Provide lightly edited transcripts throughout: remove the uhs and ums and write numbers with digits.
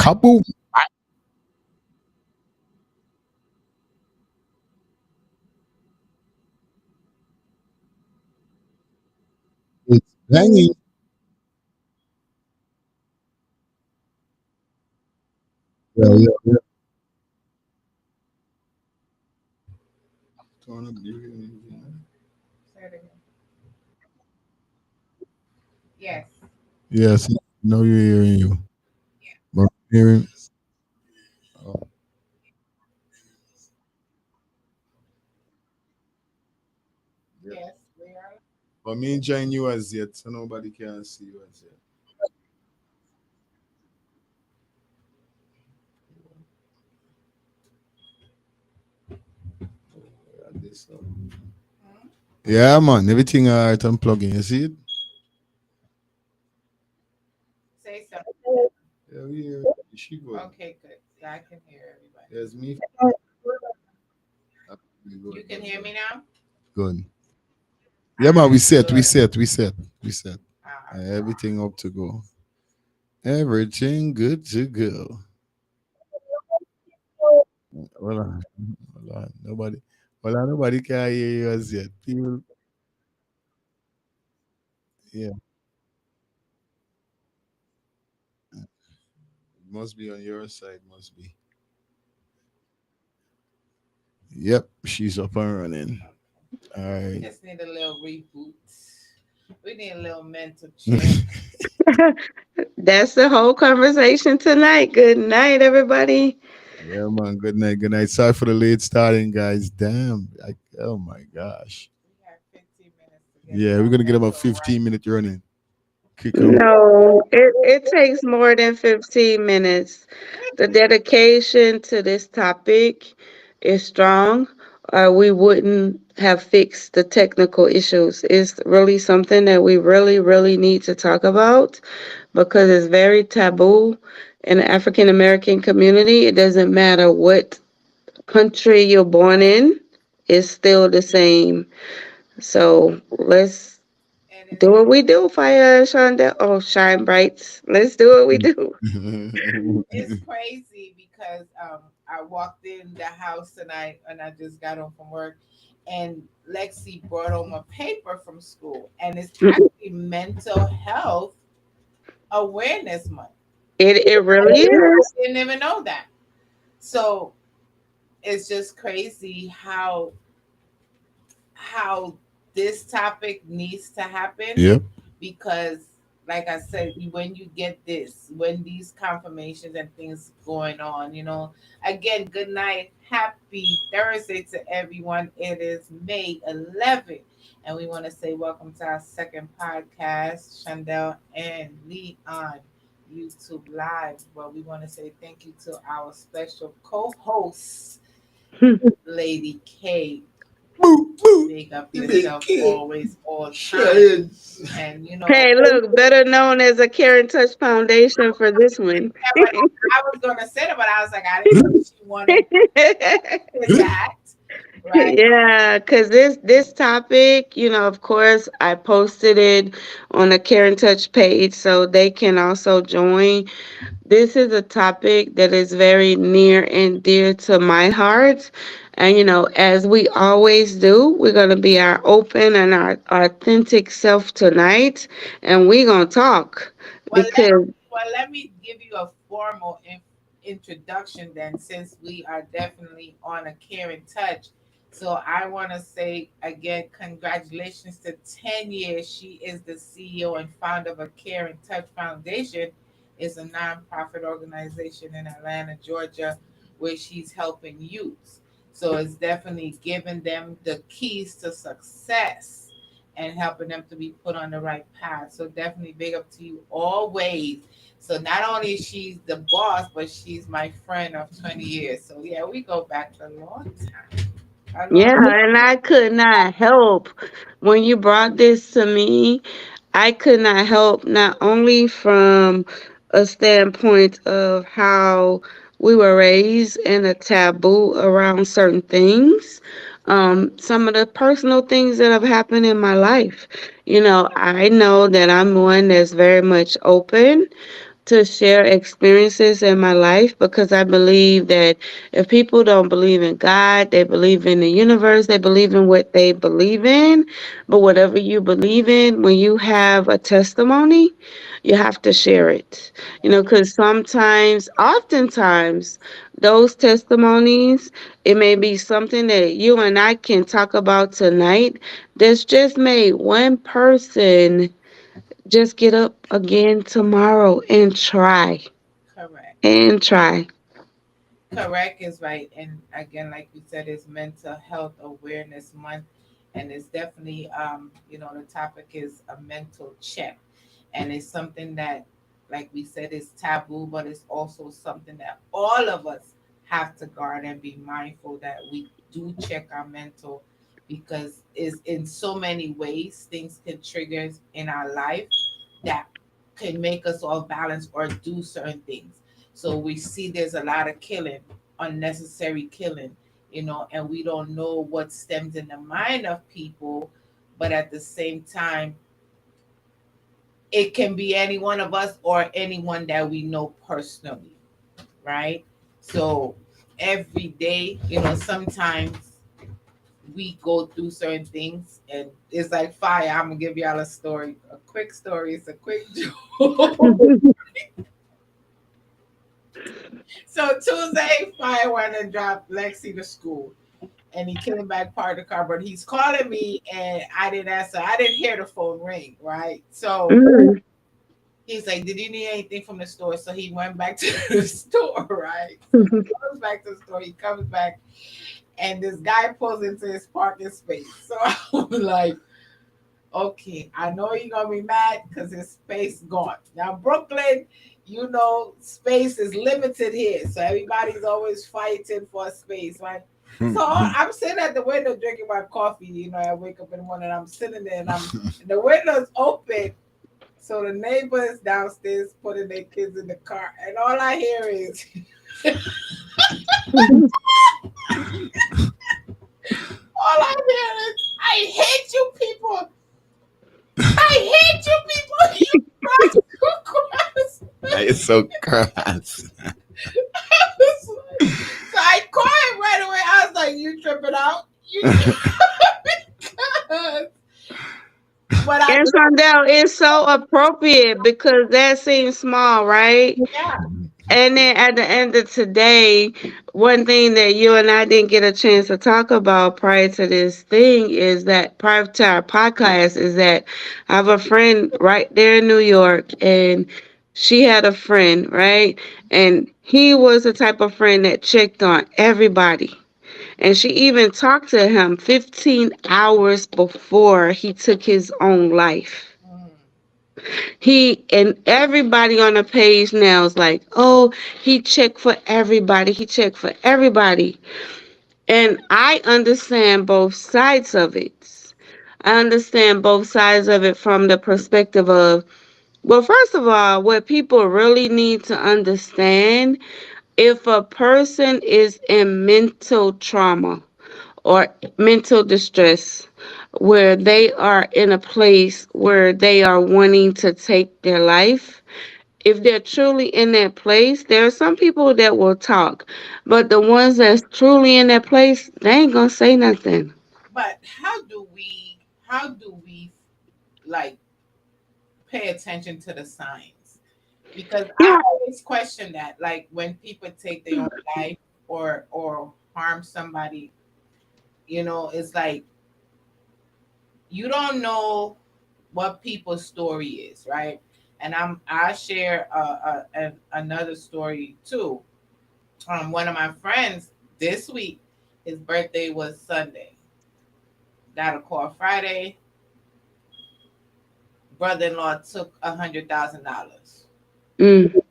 Kaboom. It's banging. Yeah, yeah, yeah. Turn up, you hear anything? Say it again. Yes. Yes, no, you're hearing you. But I'm hearing. Oh, yeah. Yes, we are. But me and join you as yet, so nobody can see you as yet. Yeah, this, Hmm? yeah, man, everything alright. I'm plugging. You see it? Say something. Yeah, we hear. She good. Okay, good. Yeah, I can hear everybody. Yes, me. You Good, can good, hear good. me now? Good. All Yeah, man, we right, set, we good. set, we set, we set. All Everything up to go. Everything good to go. Well, nobody, nobody can hear you as yet. People, yeah, must be on your side, must be. Yep, she's up and running. right. All We right. just need a little reboot. We need a little mental check. That's the whole conversation tonight. Good night, everybody. Yeah, man. Good night. Good night. Sorry for the late starting, guys. Damn. Oh my gosh. We have 15 minutes to get Yeah, we're gonna get about Shawndel right. 15-minute running. Kick 'em. No, it takes more than 15 minutes. The dedication to this topic is strong, or we wouldn't have fixed the technical issues. It's really something that we really, really need to talk about because it's very taboo in the African American community. It doesn't matter what country you're born in, it's still the same. So let's And it's do what we do, Fire Shonda. Oh, Shine Brights. Let's do what we do. it's crazy because I walked in the house tonight and I just got home from work, and Lexi brought home a paper from school, and it's actually Mental Health Awareness Month. It really is. Didn't even know that. So it's just crazy how this topic needs to happen, Yep. because like I said, when you get this, when these confirmations and things going on, again, good night, happy Thursday to everyone. It is May 11th, and we want to say welcome to our second podcast, Shawndel and Leon YouTube Live. Well, we want to say thank you to our special co-host, Lady K. Boo, boo. Big up The big yourself kid. always, all time. Shades. And Hey, look, better known as a Care and Touch Foundation for this one. yeah, but I was gonna say that, but I was like, I didn't know she wanted that, right? Yeah, because this topic, of course, I posted it on the Care and Touch page so they can also join. This is a topic that is very near and dear to my heart. And, as we always do, we're going to be our open and our authentic self tonight. And we're going to talk Well, because, let me give you a formal introduction then, since we are definitely on a care and touch. So I want to say again, congratulations to 10 years. She is the CEO and founder of a Care and Touch Foundation. Is a nonprofit organization in Atlanta, Georgia, where she's helping youth. So it's definitely giving them the keys to success and helping them to be put on the right path. So definitely big up to you always. So not only is she the boss, but she's my friend of 20 years. So yeah, we go back a long time. A long yeah, and I could not help when you brought this to me. I could not help not only from a standpoint of how we were raised and a taboo around certain things, some of the personal things that have happened in my life. I know that I'm one that's very much open. to share experiences in my life because I believe that if people don't believe in God, they believe in the universe, they believe in what they believe in. But whatever you believe in, when you have a testimony, you have to share it. Because sometimes, oftentimes, those testimonies, it may be something that you and I can talk about tonight that's just made one person just get up again tomorrow and try Correct. and try. Correct is right. And again, like we said, it's Mental Health Awareness Month. And it's definitely, the topic is a mental check. And it's something that, like we said, is taboo, but it's also something that all of us have to guard and be mindful that we do check our mental, because is in so many ways things can trigger in our life that can make us off balance or do certain things. So we see there's a lot of killing, unnecessary killing, and we don't know what stems in the mind of people, but at the same time, it can be any one of us or anyone that we know personally, right? So every day, sometimes we go through certain things, and it's like fire. I'm gonna give y'all a story, a quick story. It's a quick joke. So Tuesday, fire went and dropped Lexi to school, and he came back part of the car, but he's calling me, and I didn't answer. I didn't hear the phone ring, right? So Mm. he's like, "Did you need anything from the store?" So he went back to the store, right? So he goes back to the store. He comes back, and this guy pulls into his parking space. So I'm like, okay, I know you're gonna be mad because his space gone. Now Brooklyn, space is limited here, so everybody's always fighting for space, right? So I'm sitting at the window drinking my coffee. I wake up in the morning, I'm sitting there, and the window's open. So the neighbors downstairs putting their kids in the car, and all I hear is, all I hear is, "I hate you people! I hate you people! You cross, you cross!" That is so crass. So I called him right away. I was like, "You tripping out? You tripping?" But I And Shawndel is so appropriate because that seems small, right? yeah. And then at the end of today, one thing that you and I didn't get a chance to talk about prior to this thing is that prior to our podcast is that I have a friend right there in New York, and she had a friend, right? And he was the type of friend that checked on everybody. And she even talked to him 15 hours before he took his own life. Mm. He and everybody on the page now is like, oh, he checked for everybody. He checked for everybody. And I understand both sides of it. I understand both sides of it from the perspective of, well, first of all, what people really need to understand, if a person is in mental trauma or mental distress, where they are in a place where they are wanting to take their life, if they're truly in that place, there are some people that will talk, but the ones that's truly in that place, they ain't gonna say nothing. But how do we like pay attention to the signs? Because I Yeah. always question that. Like when people take their own life or harm somebody, it's like you don't know what people's story is, right? And I share another story too. One of my friends this week, his birthday was Sunday. Got a call Friday. Brother-in-law took $100,000. Mm,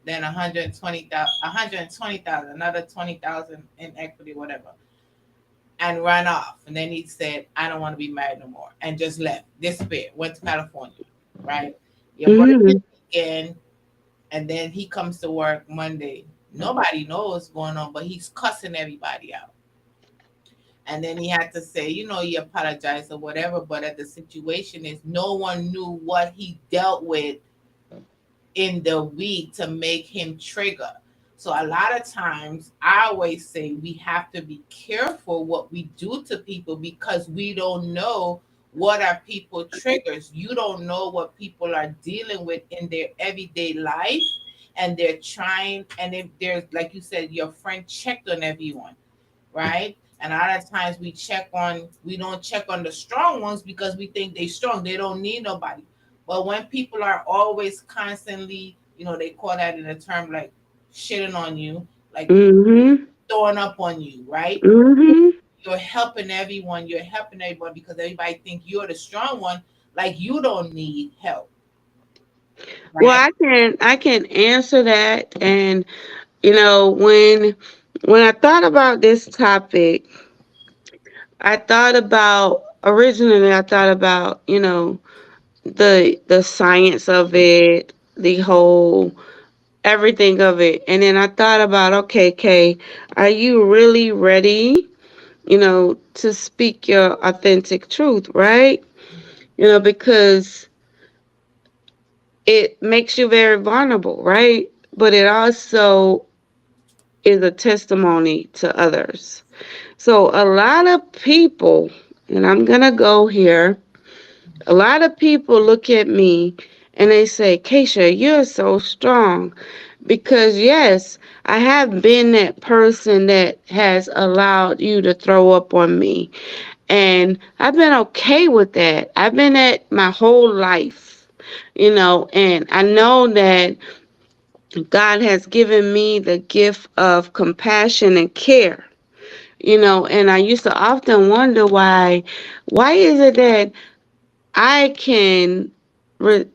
Then 120,000, 120,000, another 20,000 in equity, whatever, and ran off. And then he said, "I don't want to be married no more," and just left, disappeared, went to California. Right? Your birthday mm, weekend, and then he comes to work Monday. Nobody knows what's going on, but he's cussing everybody out. And then he had to say, he apologized or whatever. But at the situation is, no one knew what he dealt with in the week to make him trigger. So a lot of times I always say we have to be careful what we do to people because we don't know what are people triggers. You don't know what people are dealing with in their everyday life, and they're trying, and if there's, like you said, your friend checked on everyone, right? And a lot of times we don't check on the strong ones because we think they strong. They don't need nobody. But when people are always constantly, they call that in a term like shitting on you, like Mhm. throwing up on you, right? Mhm. You're helping everyone because everybody think you're the strong one, like you don't need help, Well, right? I can answer that, and when I thought about this topic, I thought about the science of it, the whole everything of it, and then I thought about, okay, Kay, are you really ready? To speak your authentic truth, right? Because it makes you very vulnerable, right? But it also is a testimony to others. So a lot of people, and I'm going to go here, a lot of people look at me and they say, Keisha, you're so strong. Because, yes, I have been that person that has allowed you to throw up on me. And I've been okay with that. I've been at my whole life, and I know that God has given me the gift of compassion and care. And I used to often wonder why is it that I can, re,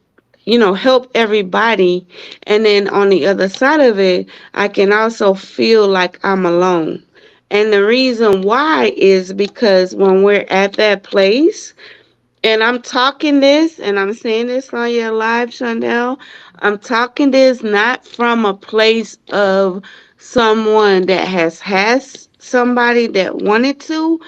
help everybody, and then on the other side of it, I can also feel like I'm alone. And the reason why is because when we're at that place, and I'm talking this, and I'm saying this on your live, Shawndel. I'm talking this not from a place of someone that has somebody that wanted to.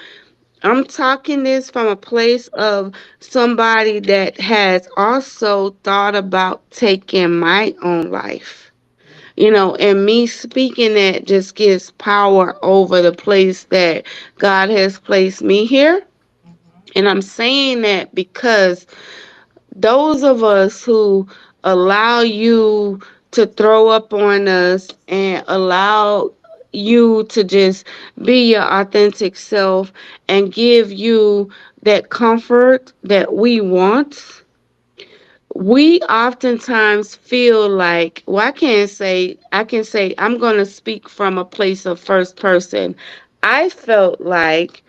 I'm talking this from a place of somebody that has also thought about taking my own life. And me speaking that just gives power over the place that God has placed me here. Mm-hmm. And I'm saying that because those of us who allow you to throw up on us and allow you to just be your authentic self and give you that comfort that we want, we oftentimes feel like, well, I can say, I'm going to speak from a place of first person. I felt like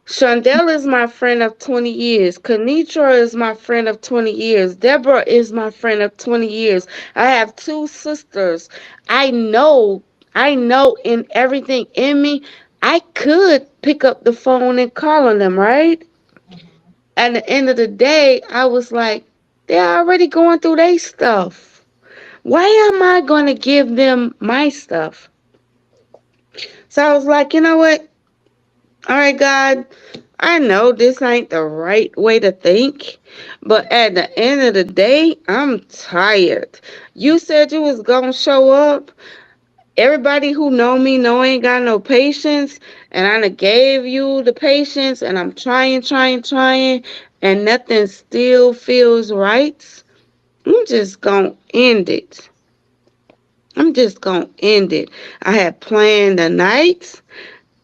Shondell is my friend of 20 years. Kenitra is my friend of 20 years. Deborah is my friend of 20 years. I have two sisters. I know in everything in me, I could pick up the phone and call on them, right? Mm-hmm. At the end of the day, I was like, they're already going through their stuff. Why am I going to give them my stuff? So I was like, you know what? All right, God, I know this ain't the right way to think, but at the end of the day, I'm tired. You said you was gonna show up. Everybody who know me know I ain't got no patience, and I done gave you the patience, and I'm trying, and nothing still feels right. I'm just gonna end it. I'm just gonna end it. I had planned the night.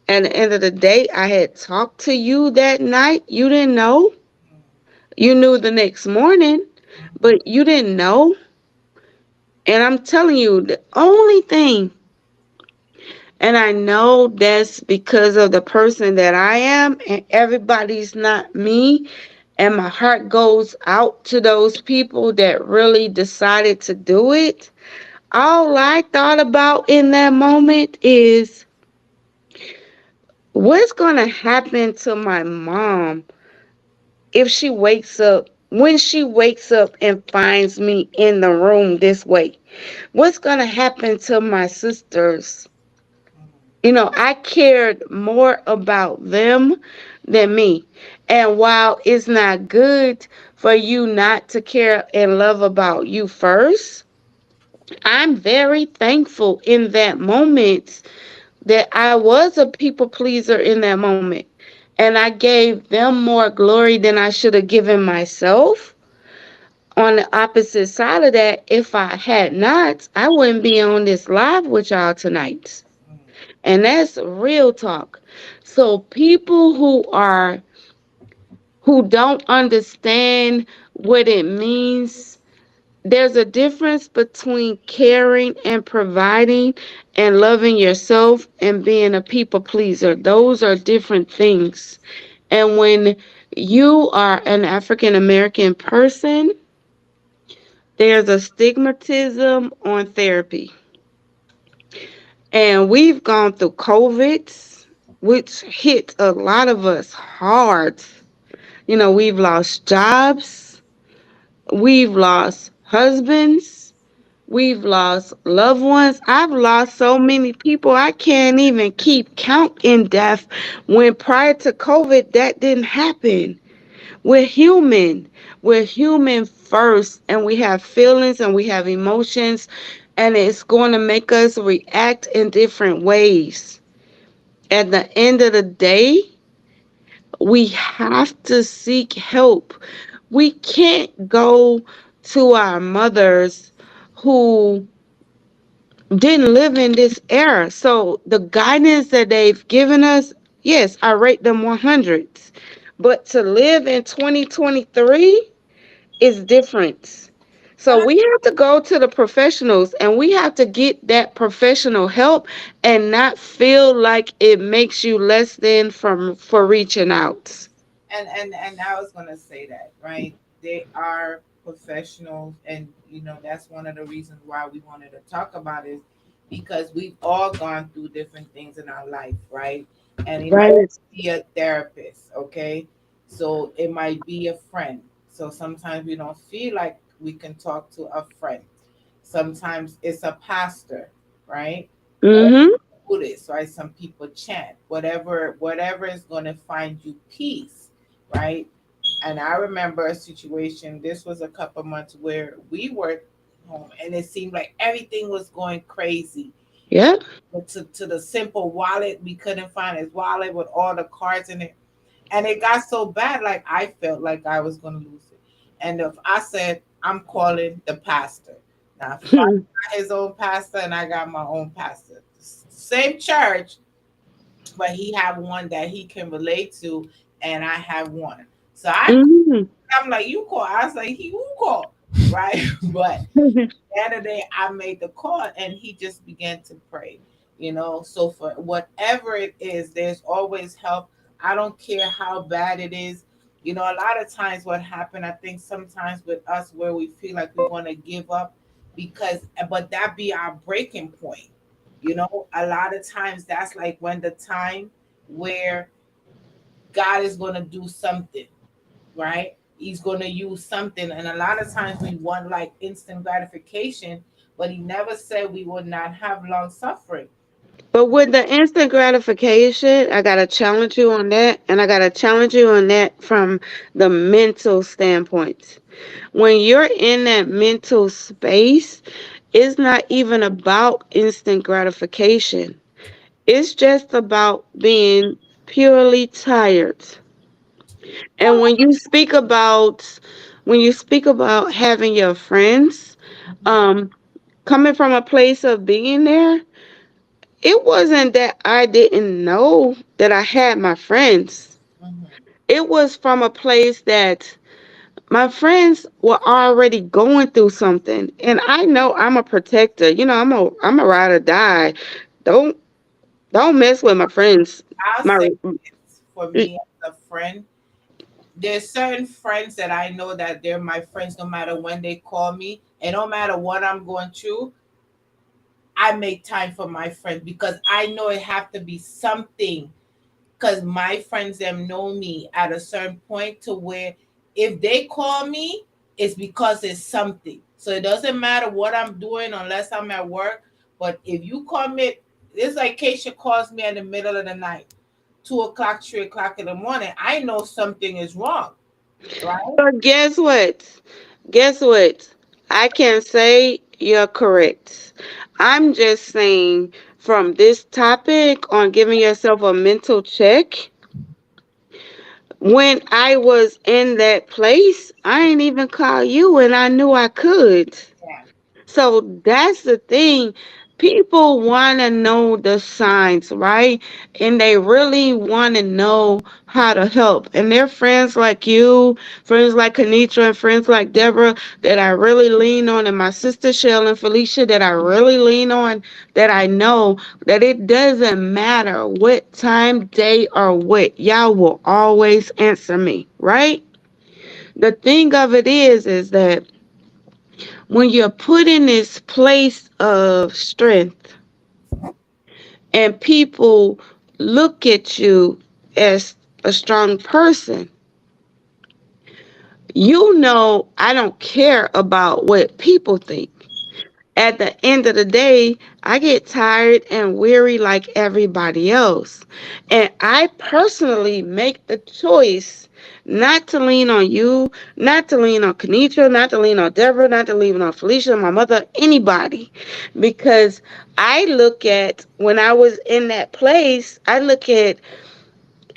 At the end of the day, I had talked to you that night. You didn't know. You knew the next morning, Mm-hmm. but you didn't know. And I'm telling you, the only thing, and I know that's because of the person that I am, and everybody's not me. And my heart goes out to those people that really decided to do it. All I thought about in that moment is what's going to happen to my mom if she wakes up, when she wakes up and finds me in the room this way? What's going to happen to my sisters? I cared more about them than me. And while it's not good for you not to care and love about you first, I'm very thankful in that moment that I was a people pleaser in that moment. And I gave them more glory than I should have given myself. On the opposite side of that, if I had not, I wouldn't be on this live with y'all tonight. Mm. And that's real talk. So people who don't understand what it means, there's a difference between caring and providing and loving yourself and being a people pleaser. Those are different things. And when you are an African American person, there's a stigmatism on therapy. And we've gone through COVID, which hit a lot of us hard. You know, we've lost jobs, we've lost husbands, we've lost loved ones. I've lost so many people I can't even keep count in death when prior to COVID that didn't happen. We're human. We're human first, and we have feelings and we have emotions, and it's going to make us react in different ways. At the end of the day, we have to seek help. We can't go to our mothers who didn't live in this era. So the guidance that they've given us, yes, I rate them 100s. But to live in 2023 is different. So But we have to go to the professionals and we have to get that professional help and not feel like it makes you less than from for reaching out. and I was gonna say that, right? They are professionals, and that's one of the reasons why we wanted to talk about it, because we've all gone through different things in our life, right? And it might Right. be a therapist, okay? So it might be a friend. So sometimes we don't feel like we can talk to a friend. Sometimes it's a pastor, right? Or Mhm. Buddhist, right? Some people chant, whatever is going to find you peace, right? And I remember a situation. This was a couple months where we were home, and it seemed like everything was going crazy. Yeah. But to the simple wallet, we couldn't find his wallet with all the cards in it, and it got so bad. Like I felt like I was going to lose it. And if I said I'm calling the pastor, now Father got his own pastor, and I got my own pastor, same church, but he have one that he can relate to, and I have one. So Mhm. I'm like, you call. I was like, he who call, right? But the other day I made the call and he just began to pray. So for whatever it is, there's always help. I don't care how bad it is. A lot of times what happened, I think sometimes with us where we feel like we want to give up, but that be our breaking point. A lot of times that's like when the time where God is going to do something, right? He's going to use something. And a lot of times we want like instant gratification, but he never said we would not have long suffering. But with the instant gratification, I gotta challenge you on that, and I gotta challenge you on that from the mental standpoint. When you're in that mental space, it's not even about instant gratification. It's just about being purely tired. And when you speak about having your friends, um, coming from a place of being there, it wasn't that I didn't know that I had my friends. Mm-hmm. It was from a place that my friends were already going through something, and I know I'm a protector. I'm a ride or die. Don't don't mess with my friends. I'll My say this for me as a friend. There's certain friends that I know that they're my friends no matter when they call me, and no matter what I'm going through, I make time for my friends because I know it have to be something, because my friends them know me at a certain point to where if they call me, it's because it's something. So it doesn't matter what I'm doing unless I'm at work. But if you call me, it's like Keisha calls me in the middle of the night, 2 o'clock, 3 o'clock in the morning. I know something is wrong, right? But guess what? Guess what? I can say You're correct. I'm just saying from this topic on giving yourself a mental check, when I was in that place, I ain't even call you and I knew I could. Yeah. So that's the thing. People want to know the signs, right? And they really want to know how to help. And they're friends like you, friends like Kanitra, and friends like Deborah that I really lean on, and my sister Shell and Felicia that I really lean on, that I know that it doesn't matter what time, day, or what, y'all will always answer me, right? The thing of it is that when you're put in this place of strength and people look at you as a strong person, you know I don't care about what people think. At the end of the day, I get tired and weary like everybody else. And I personally make the choice not to lean on you, not to lean on Kenitra, not to lean on Deborah, not to lean on Felicia, my mother, anybody. Because I look at, when I was in that place, I look at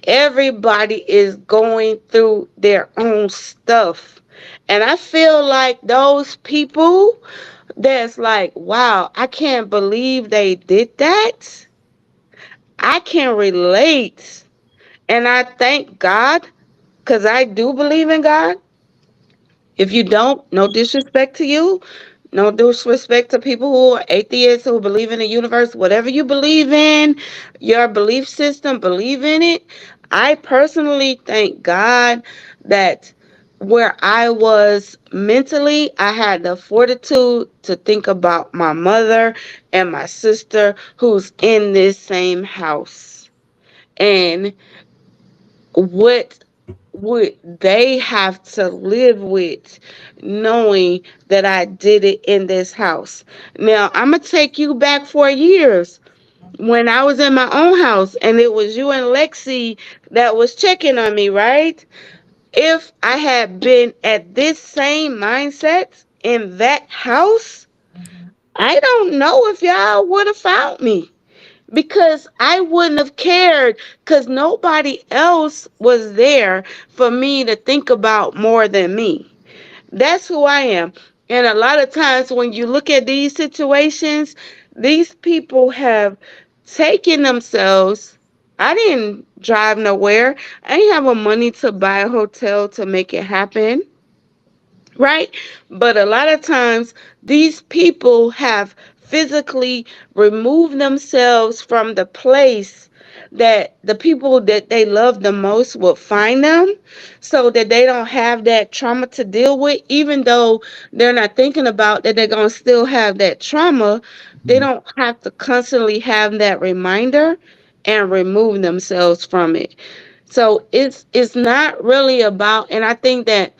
everybody is going through their own stuff. And I feel like those people that's like, wow, I can't believe they did that. I can relate. And I thank God because I do believe in God. If you don't, no disrespect to you, no disrespect to people who are atheists, who believe in the universe, whatever you believe in, your belief system, believe in it. I personally thank God that where I was mentally, I had the fortitude to think about my mother and my sister who's in this same house. And what would they have to live with knowing that I did it in this house? Now, I'm going to take you back 4 years when I was in my own house and it was you and Lexi that was checking on me, right? If I had been at this same mindset in that house, Hmm. I don't know if y'all would have found me because I wouldn't have cared because nobody else was there for me to think about more than me. That's who I am. And a lot of times when you look at these situations, these people have taken themselves. I didn't drive nowhere. I didn't have the money to buy a hotel to make it happen, right? But a lot of times, these people have physically removed themselves from the place that the people that they love the most will find them so that they don't have that trauma to deal with, even though they're not thinking about that they're going to still have that trauma. They Mhm. don't have to constantly have that reminder and remove themselves from it. So it's not really about, and I think that,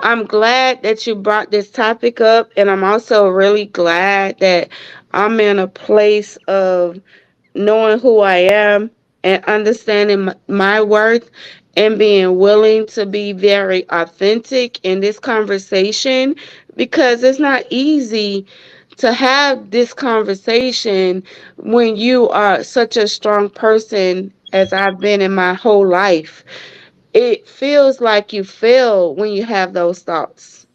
I'm glad that you brought this topic up, and I'm also really glad that I'm in a place of knowing who I am and understanding my worth and being willing to be very authentic in this conversation because it's not easy to have this conversation when you are such a strong person as I've been in my whole life. It feels like you fail when you have those thoughts.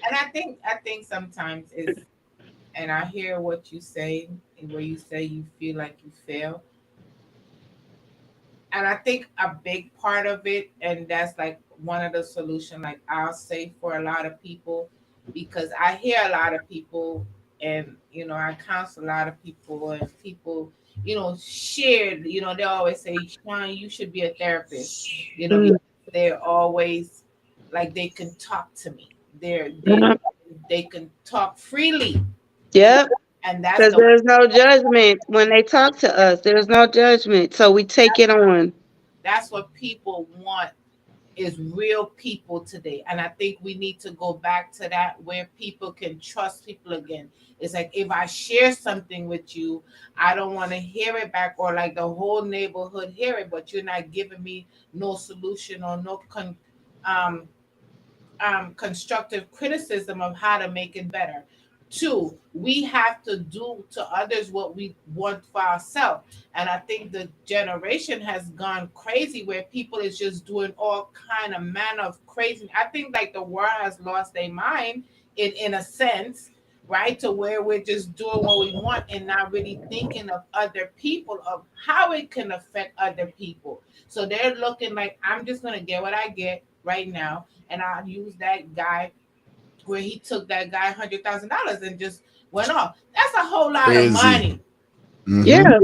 And I think sometimes is, and I hear what you say, where you say you feel like you fail. And I think a big part of it, and that's like one of the solution, like I'll say for a lot of people, because I hear a lot of people, and I counsel a lot of people, and people, shared, they always say, Sean, you should be a therapist, Mm, because they're always like they can talk to me. yep. They can talk freely, and Yep. and that's Because the there's no judgment when they talk to us. There's no judgment. So we take it on. that's what people want, is real people today. And I think we need to go back to that, where people can trust people again. It's like, if I share something with you, I don't want to hear it back, or like the whole neighborhood hear it, but you're not giving me no solution or no um constructive criticism of how to make it better. Two, we have to do to others what we want for ourselves. And I think the generation has gone crazy where people is just doing all kind of manner of crazy. I think like the world has lost their mind in a sense, right? To where we're just doing what we want and not really thinking of other people, of how it can affect other people. So they're looking like, I'm just gonna get what I get right now, and I'll use that guy where he took that guy $100,000 and just went off. That's a whole lot of Crazy. money. Mm-hmm. Yeah.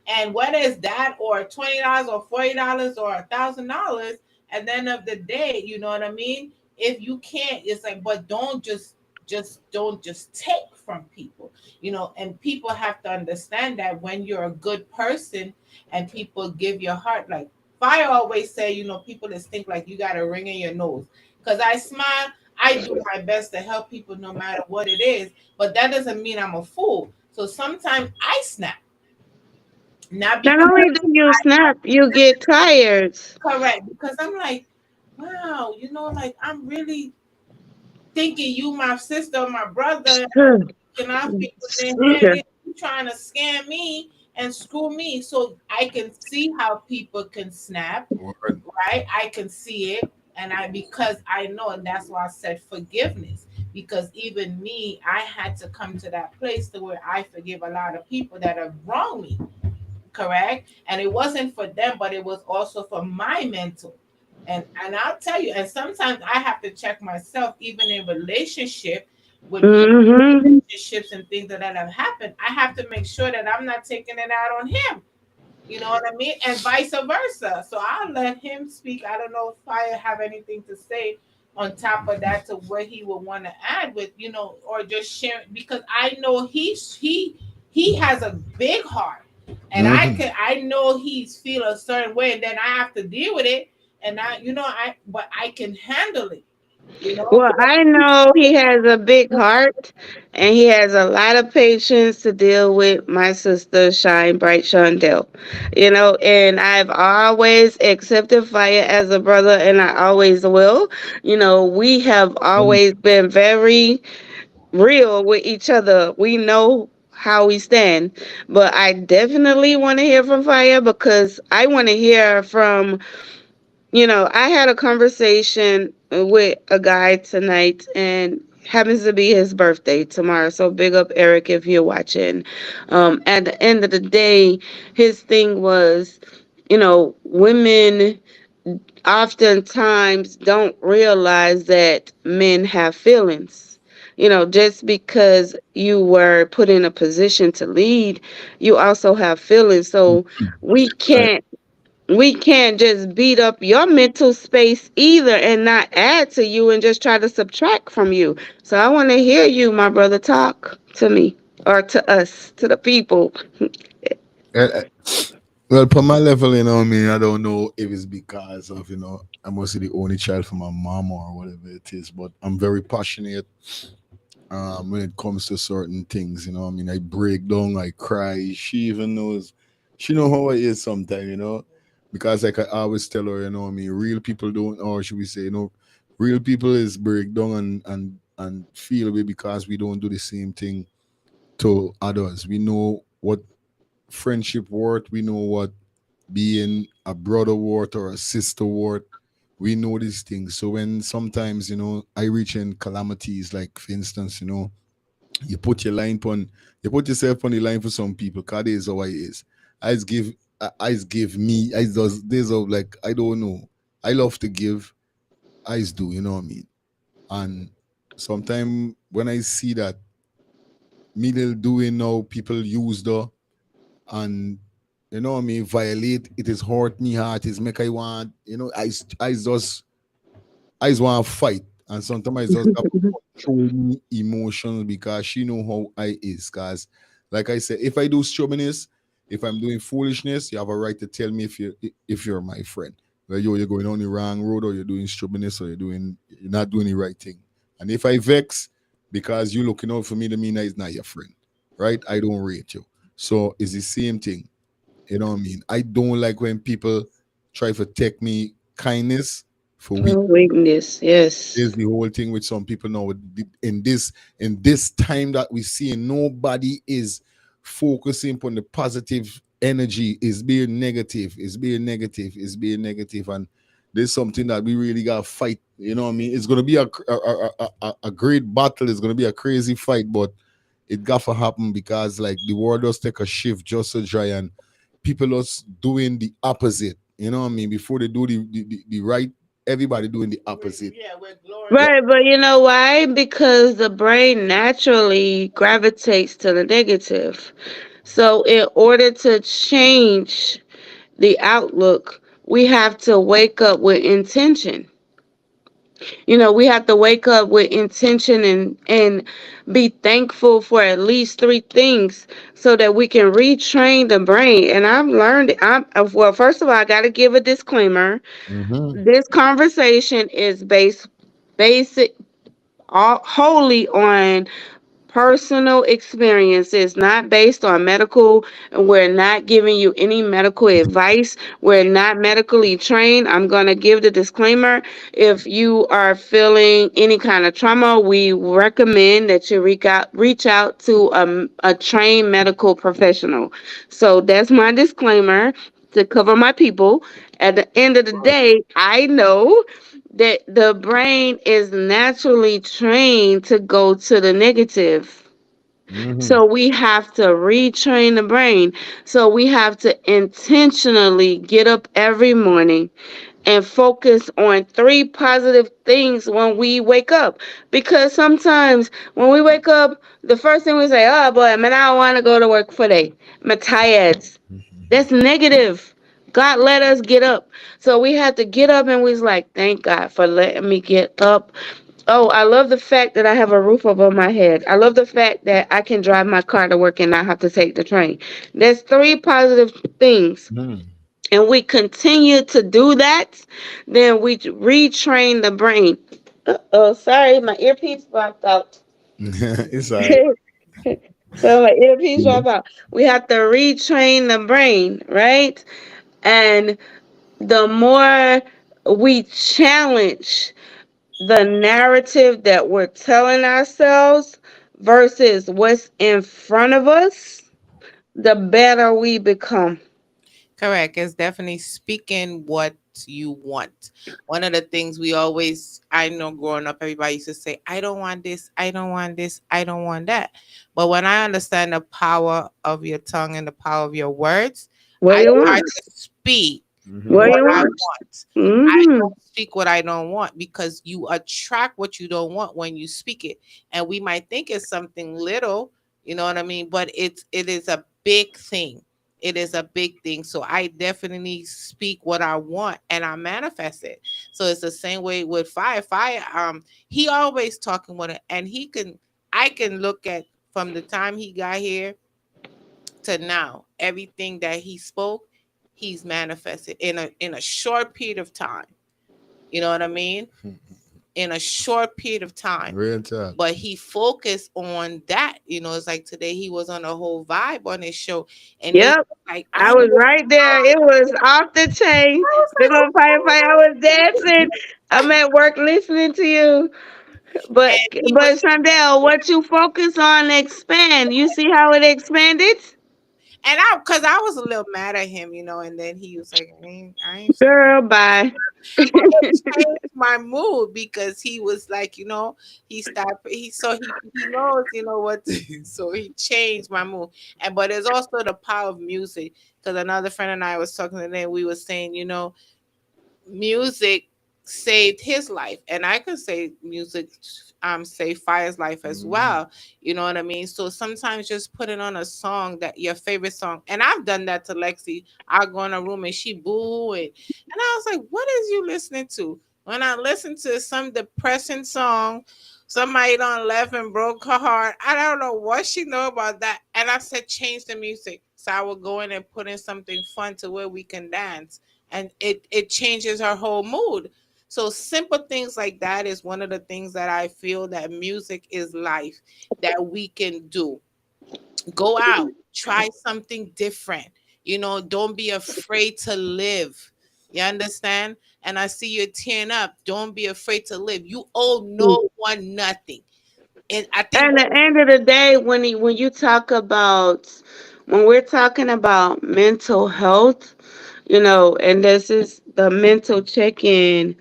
And whether it's that or $20 or $40 or $1,000, at the end of the day, you know what I mean? If you can't, it's like, but don't just take from people, and people have to understand that when you're a good person and people give your heart, like Fire always say, people just think like you got a ring in your nose. Because I smile, I do my best to help people no matter what it is, but that doesn't mean I'm a fool. So sometimes I snap, not Not because only do you snap, you get tired. correct, because I'm like, wow, like I'm really thinking you my sister or my brother, and I people in their head, you trying to scam me and screw me. So I can see how people can snap, Word. right? I can see it. And because I know, and that's why I said forgiveness. Because even me, I had to come to that place to where I forgive a lot of people that have wronged me, correct? And it wasn't for them, but it was also for my mental. And I'll tell you, and sometimes I have to check myself, even in relationship with Mm-hmm. relationships and things that have happened. I have to make sure that I'm not taking it out on him. You know what I mean? And vice versa. So I'll let him speak. I don't know if I have anything to say on top of that to what he would want to add with, or just share, because I know he has a big heart. And Mm-hmm. I know he's feel a certain way, and then I have to deal with it. And but I can handle it, Well, So I know he has a big heart and he has a lot of patience to deal with my sister, Shine Bright Shawndel. And I've always accepted Fire as a brother and I always will. We have always been very real with each other. We know how we stand. But I definitely want to hear from Fire because I want to hear from I had a conversation with a guy tonight and happens to be his birthday tomorrow. So big up Eric if you're watching. At the end of the day, his thing was, women oftentimes don't realize that men have feelings. Just because you were put in a position to lead, you also have feelings. So we Right. can't we can't just beat up your mental space either and not add to you and just try to subtract from you. So I want to hear you, my brother, talk to me or to us, to the people. Uh, well, for my level, I don't know if it's because of, I'm mostly the only child from my mom or whatever it is, but I'm very passionate when it comes to certain things, I break down, I cry. She even knows, she know how it is sometimes, because like I always tell her, real people don't, or should we say, real people is break down and feel away because we don't do the same thing to others. We know what friendship worth, we know what being a brother worth or a sister worth. We know these things. So when sometimes, I reach in calamities, like for instance, you put your line on, you put yourself on the line for some people. Cause that is how I is. I give me, I does days of like I don't know. I love to give. I do, you know what I mean. And sometimes when I see that middle doing now, people use the and you know what I mean, violate. It is hurt me heart. Is make I want, I just want to fight, and sometimes I just have to control me emotions because she know how I is. Cause, like I said, if I do stubbornness, if I'm doing foolishness, you have a right to tell me if you're my friend. Well, you're going on the wrong road, or you're doing stubbornness, or you're not doing the right thing. And if I vex because you looking out for me, the mean that is not your friend, right? I don't rate you. So it's the same thing. You know what I mean? I don't like when people try to take me kindness for weak. Weakness. Yes. Is the whole thing with some people now. In this time that we see, nobody is focusing on the positive energy. Is being negative. Is being negative. Is being negative, and there's something that we really gotta fight. You know what I mean? It's gonna be a great battle. It's gonna be a crazy fight, but it got to happen because like the world does take a shift just so dry and people are doing the opposite. You know what I mean? Before they do the right, everybody doing the opposite. Yeah, we're Yeah. glorifying. Right, but you know why? Because the brain naturally gravitates to the negative. So, in order to change the outlook, we have to wake up with intention. We have to wake up with intention and be thankful for at least three things so that we can retrain the brain. And I've learned, well, first of all, I got to give a disclaimer. Mm-hmm. This conversation is basic wholly on personal experiences, not based on medical. We're not giving you any medical advice. We're not medically trained. I'm going to give the disclaimer. If you are feeling any kind of trauma, we recommend that you reach out to a trained medical professional. So that's my disclaimer to cover my people. At the end of the day, I know that the brain is naturally trained to go to the negative. Mm-hmm. So we have to retrain the brain. So we have to intentionally get up every morning and focus on three positive things when we wake up. Because sometimes when we wake up, the first thing we say, oh boy, man, I don't want to go to work today. I'm tired. That's negative. God let us get up. So we had to get up and we was like, thank God for letting me get up. Oh, I love the fact that I have a roof over my head. I love the fact that I can drive my car to work and not have to take the train. There's three positive things. Mm-hmm. And we continue to do that, then we retrain the brain. Oh, sorry, my earpiece dropped out. It's all right. So my earpiece dropped out. We have to retrain the brain, right? And the more we challenge the narrative that we're telling ourselves versus what's in front of us, the better we become. Correct. It's definitely speaking what you want. One of the things we always, I know growing up, everybody used to say, I don't want this, I don't want this, I don't want that. But when I understand the power of your tongue and the power of your words, What do I you try want? to speak What do Mm-hmm. what you I want? want. I Hmm. don't speak what I don't want because you attract what you don't want when you speak it. And we might think it's something little, you know what I mean? But it is a big thing. It is a big thing. So I definitely speak what I want and I manifest it. So it's the same way with fire. Fire, he always talking with it and I can look at from the time he got here to now, everything that he spoke, he's manifested in a short period of time. You know what I mean? In a short period of time. Real talk. But he focused on that. It's like today he was on a whole vibe on his show, and he was Yep. like, I "Oh was my right there. god!" It was off the chain. I was They're like, gonna fight, "Oh fight. I was dancing. I'm at work listening to you. my god!" But And he was, but Shawndel, what you focus on expand. You see how it expanded? and because I was a little mad at him, and then he was like, I ain't Girl, bye. but it changed my mood because he was like, he stopped. He knows, what. So he changed my mood, and but there's also the power of music because another friend and I was talking today. We were saying, music saved his life, and I could say music saved Fire's life as Mm-hmm. well. You know what I mean? So sometimes just putting on a song, that your favorite song, and I've done that to Lexi. I'll go in a room and she boo and I was like, what is you listening to? When I listen to some depressing song, somebody done left and broke her heart, I don't know what she know about that. And I said, change the music. So I would go in and put in something fun to where we can dance, and it changes her whole mood. So simple things like that is one of the things that I feel that music is life that we can do. Go out, try something different. Don't be afraid to live. You understand? And I see you tearing up. Don't be afraid to live. You owe no one nothing. And I think And at the end of the day, when you talk about, when we're talking about mental health, and this is the mental check-in,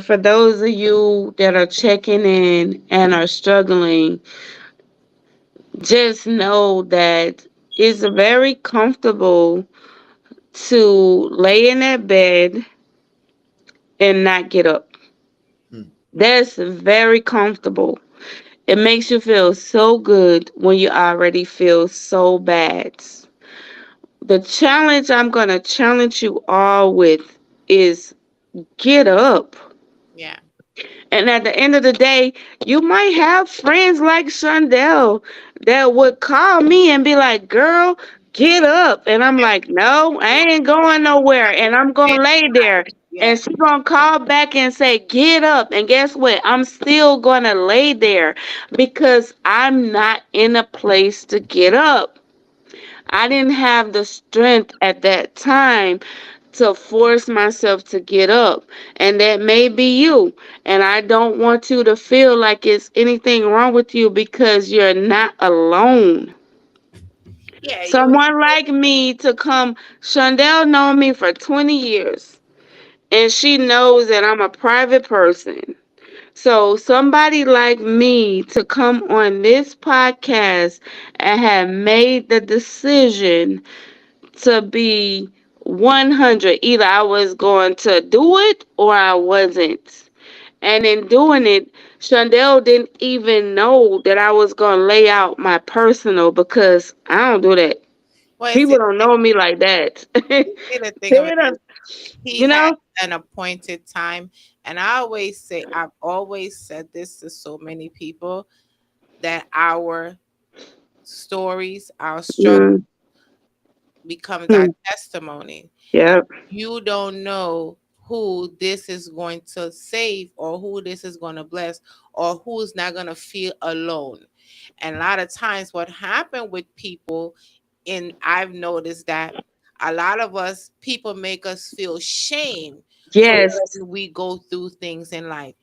for those of you that are checking in and are struggling, just know that it's very comfortable to lay in that bed and not get up. Hmm. That's very comfortable. It makes you feel so good when you already feel so bad. The challenge I'm going to challenge you all with is get up. yeah. And at the end of the day, you might have friends like Shawndel that would call me and be like, girl, get up. And I'm like, no, I ain't going nowhere. And I'm going to lay there. Yeah. And she's going to call back and say, get up. And guess what? I'm still going to lay there because I'm not in a place to get up. I didn't have the strength at that time to force myself to get up. And that may be you. And I don't want you to feel like it's anything wrong with you because you're not alone. Yeah, you Someone like me to come, Shawndel known me for 20 years. And she knows that I'm a private person. So somebody like me to come on this podcast and have made the decision to be 100. Either I was going to do it or I wasn't. And in doing it, Shawndel didn't even know that I was going to lay out my personal because I don't do that. well People don't know me like that. see the thing of They it is don't- he you had know? an appointed time. And I've always said this to so many people that our stories, our struggle Mm, becomes our mm, testimony. yep. You don't know who this is going to save or who this is going to bless or who's not going to feel alone. And a lot of times what happened with people, and I've noticed that a lot of us people make us feel shame for Yes. when we go through things in life.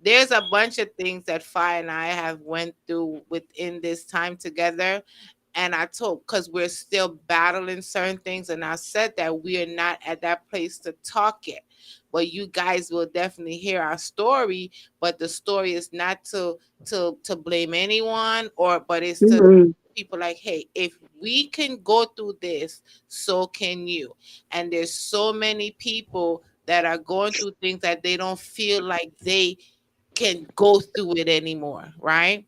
There's a bunch of things that Fi and I have went through within this time together, and I told because we're still battling certain things, and I said that we are not at that place to talk yet, but you guys will definitely hear our story. But the story is not to blame anyone, or but it's to Mm-mm. people like, hey, if we can go through this, so can you. And there's so many people that are going through things that they don't feel like they can go through it anymore, right?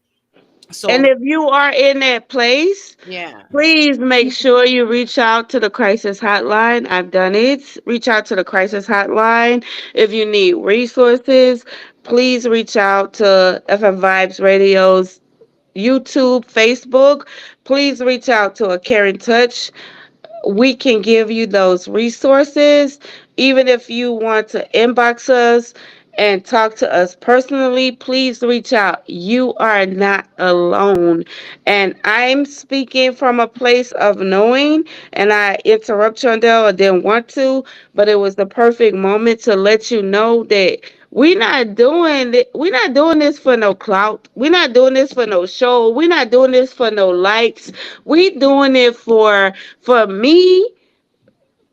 And So if you are in that place, yeah. please make sure you reach out to the crisis hotline. I've done it. Reach out to the crisis hotline. If you need resources, please reach out to FM Vibes Radio's YouTube, Facebook. Please reach out to a Caring Touch. We can give you those resources. Even if you want to inbox us and talk to us personally, please reach out. You are not alone. And I'm speaking from a place of knowing, and I interrupt Chandel, I didn't want to, but it was the perfect moment to let you know that we're not doing this for no clout. We're not doing this for no show. We're not doing this for no likes. We doing it for me,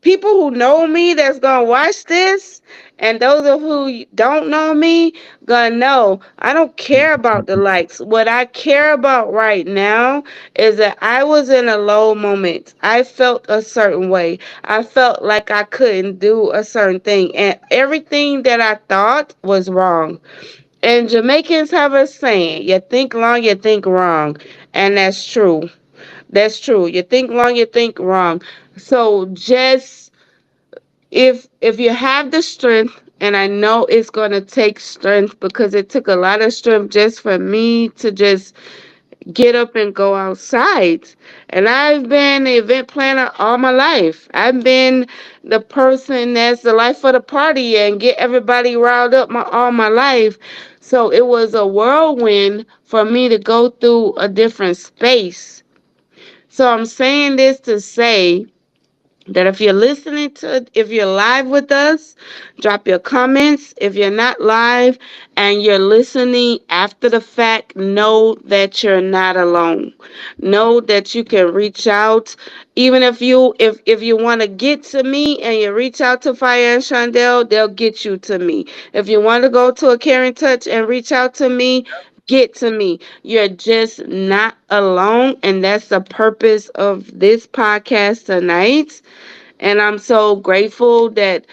people who know me that's gonna watch this, and those of who don't know me gonna know I don't care about the likes. What I care about right now is that I was in a low moment. I felt a certain way. I felt like I couldn't do a certain thing, and everything that I thought was wrong. And Jamaicans have a saying, you think long, you think wrong. And that's true. That's true. You think long, you think wrong. So just, if you have the strength, and I know it's gonna take strength because it took a lot of strength just for me to just get up and go outside. And I've been an event planner all my life. I've been the person that's the life of the party and get everybody riled up all my life. So it was a whirlwind for me to go through a different space. So I'm saying this to say that if you're live with us, drop your comments. If you're not live and you're listening after the fact, know that you're not alone. Know that you can reach out. Even if you want to get to me and you reach out to Fire and Shawndel, they'll get you to me. If you want to go to a Caring Touch and reach out to me, get to me. You're just not alone, and that's the purpose of this podcast tonight. And I'm so grateful that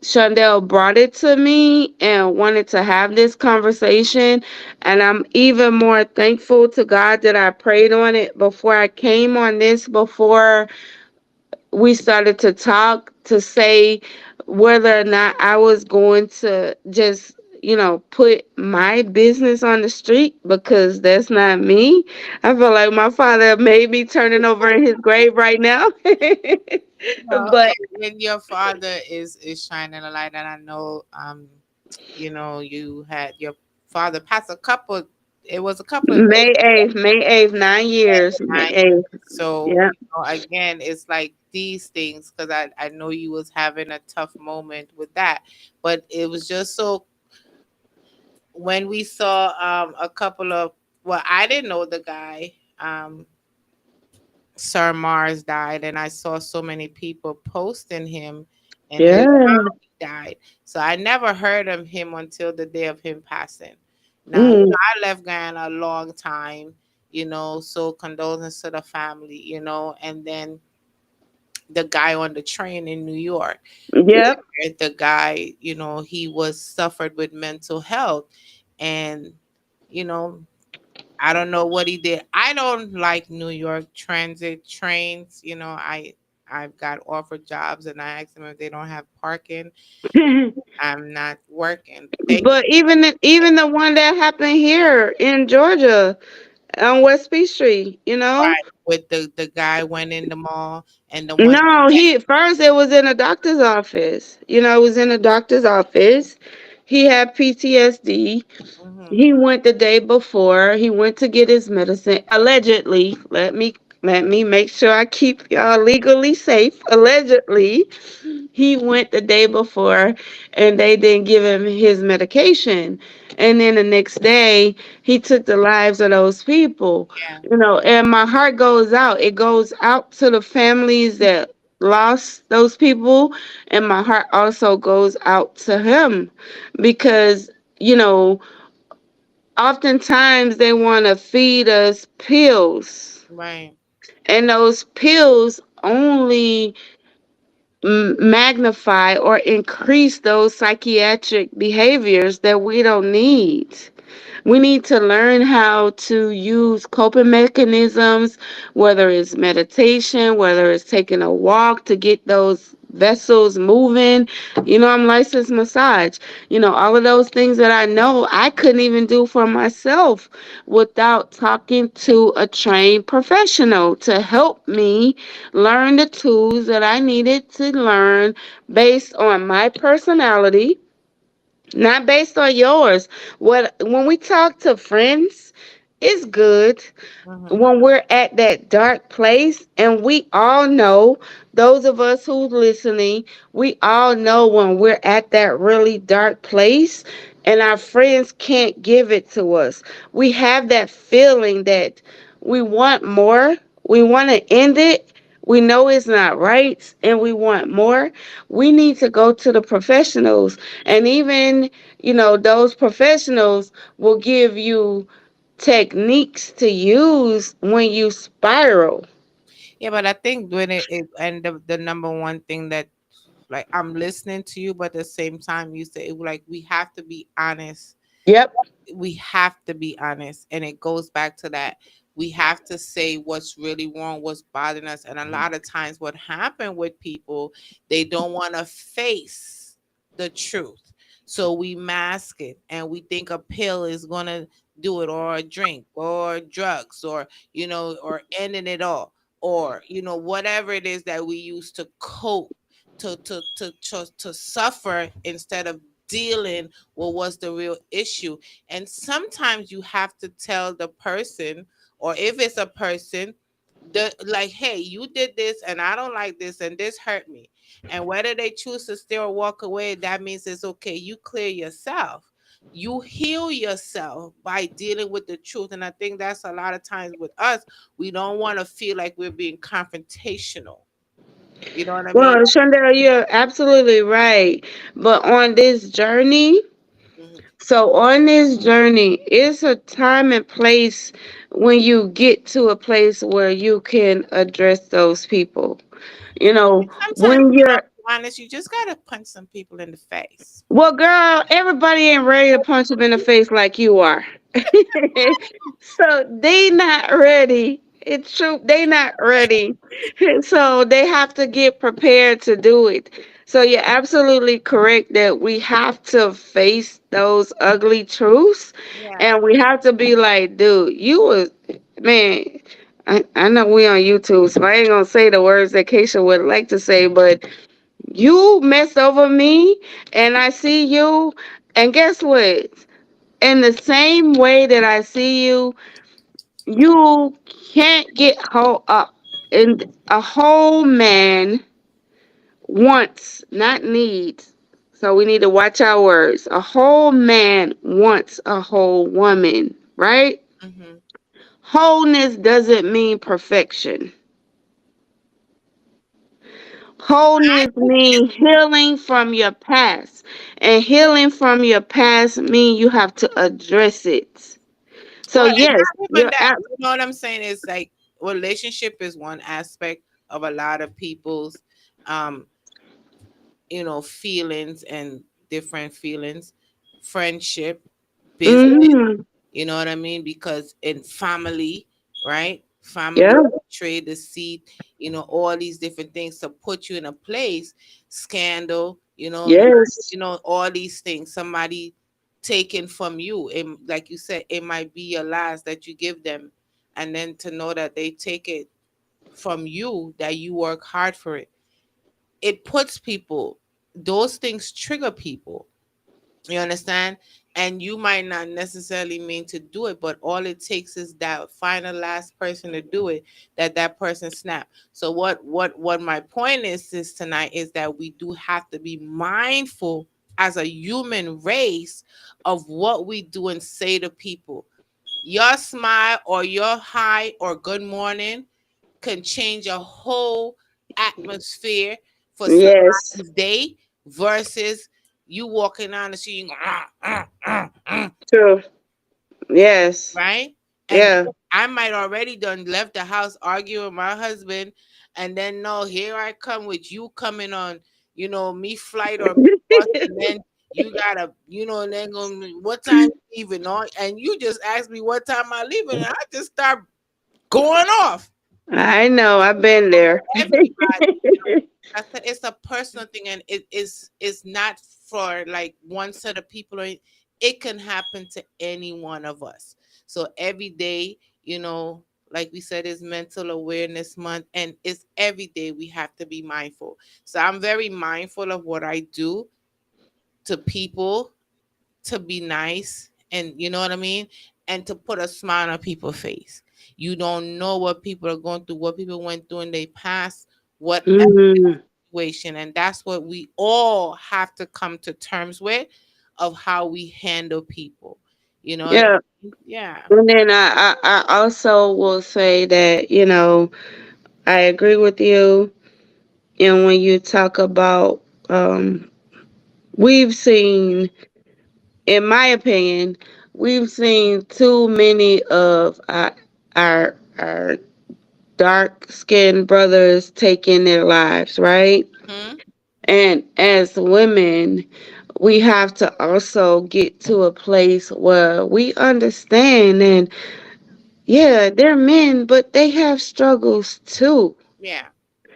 Shawndel brought it to me and wanted to have this conversation. And I'm even more thankful to God that I prayed on it before I came on this, before we started to talk, to say whether or not I was going to just, put my business on the street, because that's not me. I feel like my father may be turning over in his grave right now. No, But and your father is shining a light, and I know, you had your father pass a couple. It was a couple of days. May 8th, 9 years, May 8th. So, Yeah. again, it's like these things, because I know you was having a tough moment with that, but it was just so when we saw a couple of, well, I didn't know the guy. Sir Mars died, and I saw so many people posting him, and his Yeah. died. So I never heard of him until the day of him passing. Now, Mm. I left Guyana a long time, so condolences to the family, and then the guy on the train in New York, Yep. the guy, he was suffered with mental health, and, you know, I don't know what he did. I don't like New York transit trains. I've got offered jobs, and I asked them if they don't have parking. I'm not working. They But even the one that happened here in Georgia on West Beach Street, right with the guy went in the mall, and the one. No, he first it was in a doctor's office. It was in a doctor's office. He had PTSD. Mhm. He went the day before. He went to get his medicine. Allegedly, let me make sure I keep y'all legally safe. Allegedly, he went the day before, and they didn't give him his medication. And then the next day, he took the lives of those people. Yeah, And my heart goes out. It goes out to the families that lost those people, and my heart also goes out to him, because you know oftentimes they want to feed us pills, right. and those pills only magnify or increase those psychiatric behaviors that we don't need. We need to learn how to use coping mechanisms, whether it's meditation, whether it's taking a walk to get those vessels moving. I'm licensed massage. All of those things that I know I couldn't even do for myself without talking to a trained professional to help me learn the tools that I needed to learn based on my personality, not based on yours. When we talk to friends, it's good Mhm. when we're at that dark place, and we all know, those of us who's listening, we all know when we're at that really dark place and our friends can't give it to us. We have that feeling that we want more, we want to end it, we know it's not right, and we want more. We need to go to the professionals, and even those professionals will give you techniques to use when you spiral. Yeah, but I think when and the number one thing that, like, I'm listening to you, but at the same time you say, like, we have to be honest. Yep. We have to be honest, and it goes back to that. We have to say what's really wrong, what's bothering us, and a lot of times what happened with people, they don't want to face the truth, so we mask it, and we think a pill is going to do it, or a drink, or drugs, or or ending it all, or whatever it is that we use to cope, to suffer, instead of dealing with what's the real issue. And sometimes you have to tell the person, or if it's a person, the like, hey, you did this and I don't like this and this hurt me. And whether they choose to stay or walk away, that means it's okay. You clear yourself. You heal yourself by dealing with the truth. And I think that's a lot of times with us, we don't want to feel like we're being confrontational. You know what I Well, mean? Shawndel, you're absolutely right. But on this journey, Mhm. so on this journey, it's a time and place when you get to a place where you can address those people. You know, Sometimes, when I'll you're be honest, you just gotta punch some people in the face. well, girl, everybody ain't ready to punch him in the face like you are. So they not ready. It's true. They not ready. So they have to get prepared to do it. So you're absolutely correct that we have to face those ugly truths, Yeah. and we have to be like, dude, you was man. I know we on YouTube, so I ain't gonna say the words that Keisha would like to say, but you messed over me, and I see you, and guess what? In the same way that I see you, you can't get whole up. And a whole man wants, not needs. So we need to watch our words. A whole man wants a whole woman, right? Hmm. Wholeness doesn't mean perfection. Wholeness means healing from your past. And healing from your past means you have to address it. So Well, it's yes, not even you're that. at You know what I'm saying? It's like relationship is one aspect of a lot of people's um feelings and different feelings, friendship, business, mm-hmm. you know what I mean? Because in family, right? Family, Yeah. trade the seed, all these different things to put you in a place, scandal, Yes. all these things, somebody taken from you. Like you said, it might be your last that you give them. And then to know that they take it from you, that you work hard for it. It puts people, those things trigger people. You understand? And you might not necessarily mean to do it, but all it takes is that final last person to do it, that person snap. So what my point is tonight is that we do have to be mindful as a human race of what we do and say to people. Your smile or your hi or good morning can change a whole atmosphere for Yes. somebody's day versus you walking down the street and go, True. Yes. right? And Yeah. I might already done left the house arguing with my husband, and then no, here I come with you coming on, me flight or me bus, and then you gotta, and then what time you leaving on, and you just ask me what time I leaving, and I just start going off. I know. I've been there. Everybody, it's a personal thing, and it's not for like one set of people, or it can happen to any one of us. So every day, like we said, is mental awareness month, and it's every day we have to be mindful. So I'm very mindful of what I do to people, to be nice, and you know what I mean, and to put a smile on people's face. You don't know what people are going through, what people went through in their past, what Mm. situation, and that's what we all have to come to terms with, of how we handle people. You know what I Yeah. mean? Yeah. And then I also will say that, I agree with you. And when you talk about, we've seen, in my opinion, we've seen too many of our dark skinned brothers taking their lives, right? Hmm. And as women, we have to also get to a place where we understand, and yeah, they're men, but they have struggles too. Yeah,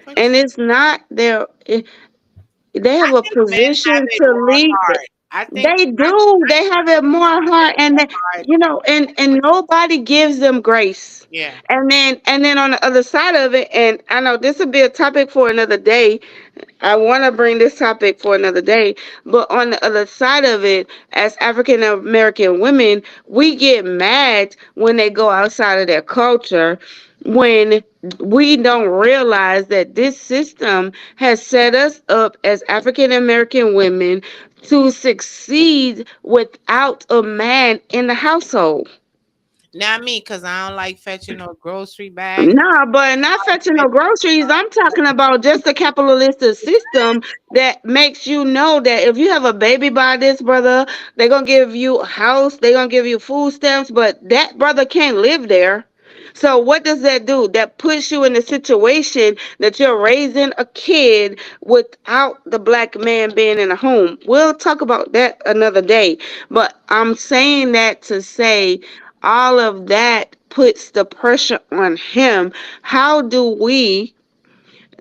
for And sure. it's not they I have a think men have position it to more lead. hard. I think They do. They have it more hard, and hard. and nobody gives them grace. Yeah. And then on the other side of it, and I know this would be a topic for another day. I want to bring this topic for another day, but on the other side of it, as African American women, we get mad when they go outside of their culture, when we don't realize that this system has set us up as African American women to succeed without a man in the household. Not me, cause I don't like fetching no grocery bags. Nah, but not fetching no groceries. I'm talking about just a capitalistic system that makes you know that if you have a baby by this brother, they're gonna give you a house, they're gonna give you food stamps, but that brother can't live there. So what does that do? That puts you in a situation that you're raising a kid without the black man being in the home. We'll talk about that another day. But I'm saying that to say all of that puts the pressure on him. How do we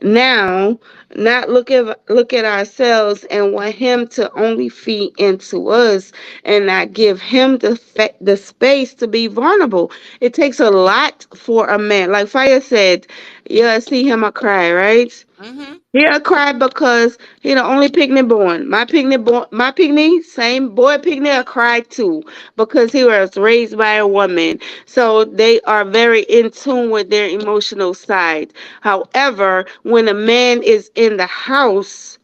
now not look at ourselves and want him to only feed into us and not give him the space to be vulnerable? It takes a lot for a man. Like Fire said, yeah, see him I cry, right? Mm-hmm. He I cried because he the only picnic born. My picnic, same boy picnic, I cried too because he was raised by a woman. So they are very in tune with their emotional side. However, when a man is in the house,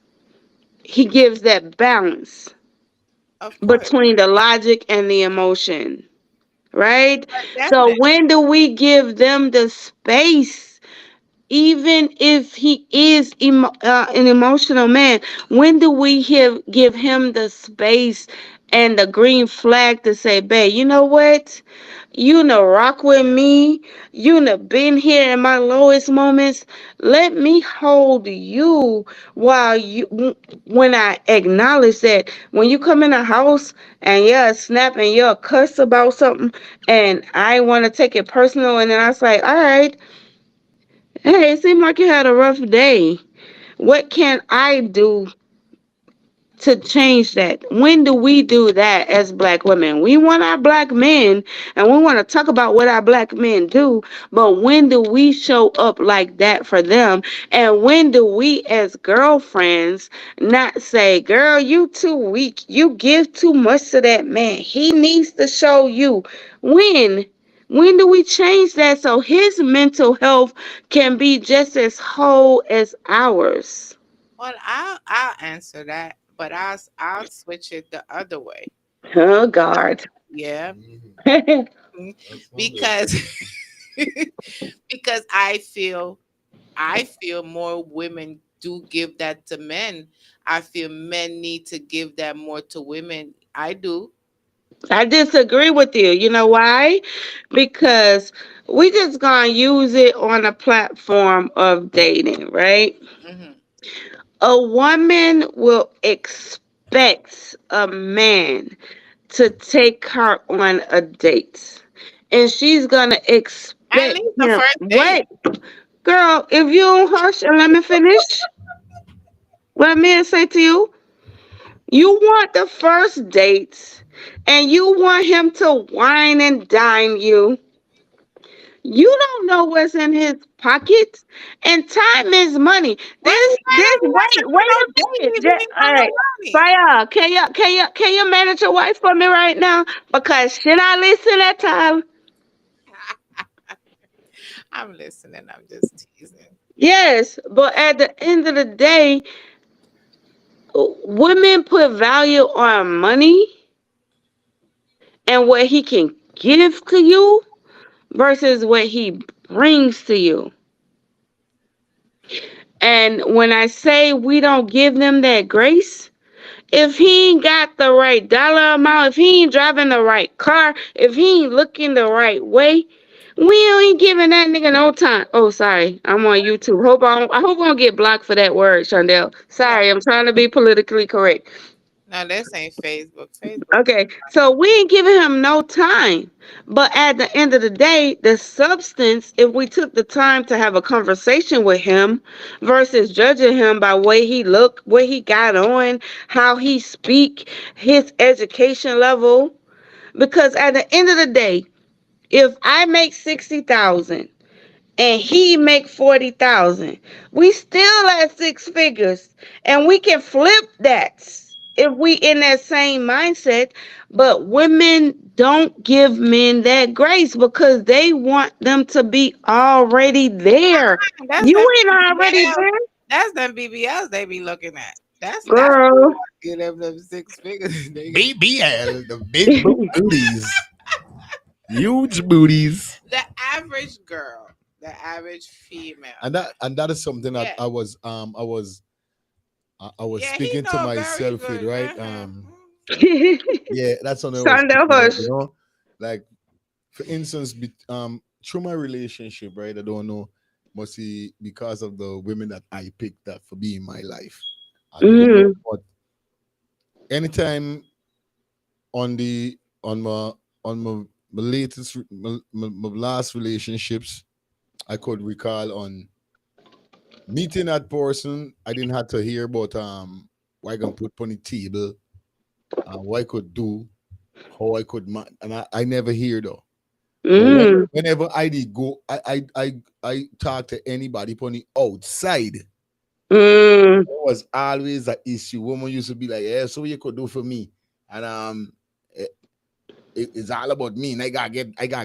he gives that balance Of course, between the logic and the emotion, right? So definitely. when do we give them the space? Even if he is an emotional man, when do we give him the space and the green flag to say, babe, you know what? You know, rock with me. You know, been here in my lowest moments. Let me hold you while when I acknowledge that when you come in the house and you're snapping, you're cuss about something, and I want to take it personal, and then I say, all right, hey, it seemed like you had a rough day. What can I do to change that? When do we do that as black women? We want our black men and we want to talk about what our black men do, but when do we show up like that for them? And when do we as girlfriends not say, girl, you too weak. You give too much to that man. He needs to show you. When? When do we change that so his mental health can be just as whole as ours? Well, I'll answer that, but I'll switch it the other way. Oh God. Yeah, Mhm. mm, That's wonderful. because because I feel more women do give that to men. I feel men need to give that more to women. I do. I disagree with you. You know why? Because we just gonna use it on a platform of dating, right? Hmm. A woman will expect a man to take her on a date. And she's gonna At expect least the him. first date. Wait, girl, if you don't hush and let me finish, what I mean to say to you, you want the first date and you want him to wine and dine you. You don't know what's in his pockets, and time is money. Well, he might This. not be Wait, asking for wait no a date minute. if he ain't All got no right, money. Fire. Can you manage your wife for me right now? Because she not listen at time. I'm listening. I'm just teasing. Yes, but at the end of the day, women put value on money and what he can give to you versus what he brings to you. And when I say we don't give them that grace, if he ain't got the right dollar amount, if he ain't driving the right car, if he ain't looking the right way, we ain't giving that nigga no time. Oh, sorry, I'm on YouTube. I hope I don't get blocked for that word, Shawndel. No, Sorry, I'm trying to be politically correct. no, this ain't Facebook. Facebook. Okay, so we ain't giving him no time. But at the end of the day, the substance, if we took the time to have a conversation with him versus judging him by way he look, what he got on, how he speak, his education level. Because at the end of the day, if I make 60,000 and he make 40,000, we still at six figures, and we can flip that if we in that same mindset, but women don't give men that grace because they want them to be already there. That's them You ain't already BBL. there, That's them BBLs they be looking at. That's girl. get them 6 figures. BBL, the big booties, huge booties. The average girl, the average female. And that is something that Yeah, I was yeah, he speaking to know very myself with, good. right? Uh-huh. Yeah, that's something I was Sunday speaking about, hush. like, for instance, through my relationship, right? I don't know, mostly because of the women that I picked up for being my life. I don't know, Mm, but anytime on the on my latest my last relationships, I could recall on meeting that person. I didn't have to hear about what I can put on the table, what I could do, how I could and I never hear though. But mm, whenever I did go, I talk to anybody on the outside. mm. There was always an issue. Woman used to be like, "Yeah, so what you could do for me," and it's all about me. And I gotta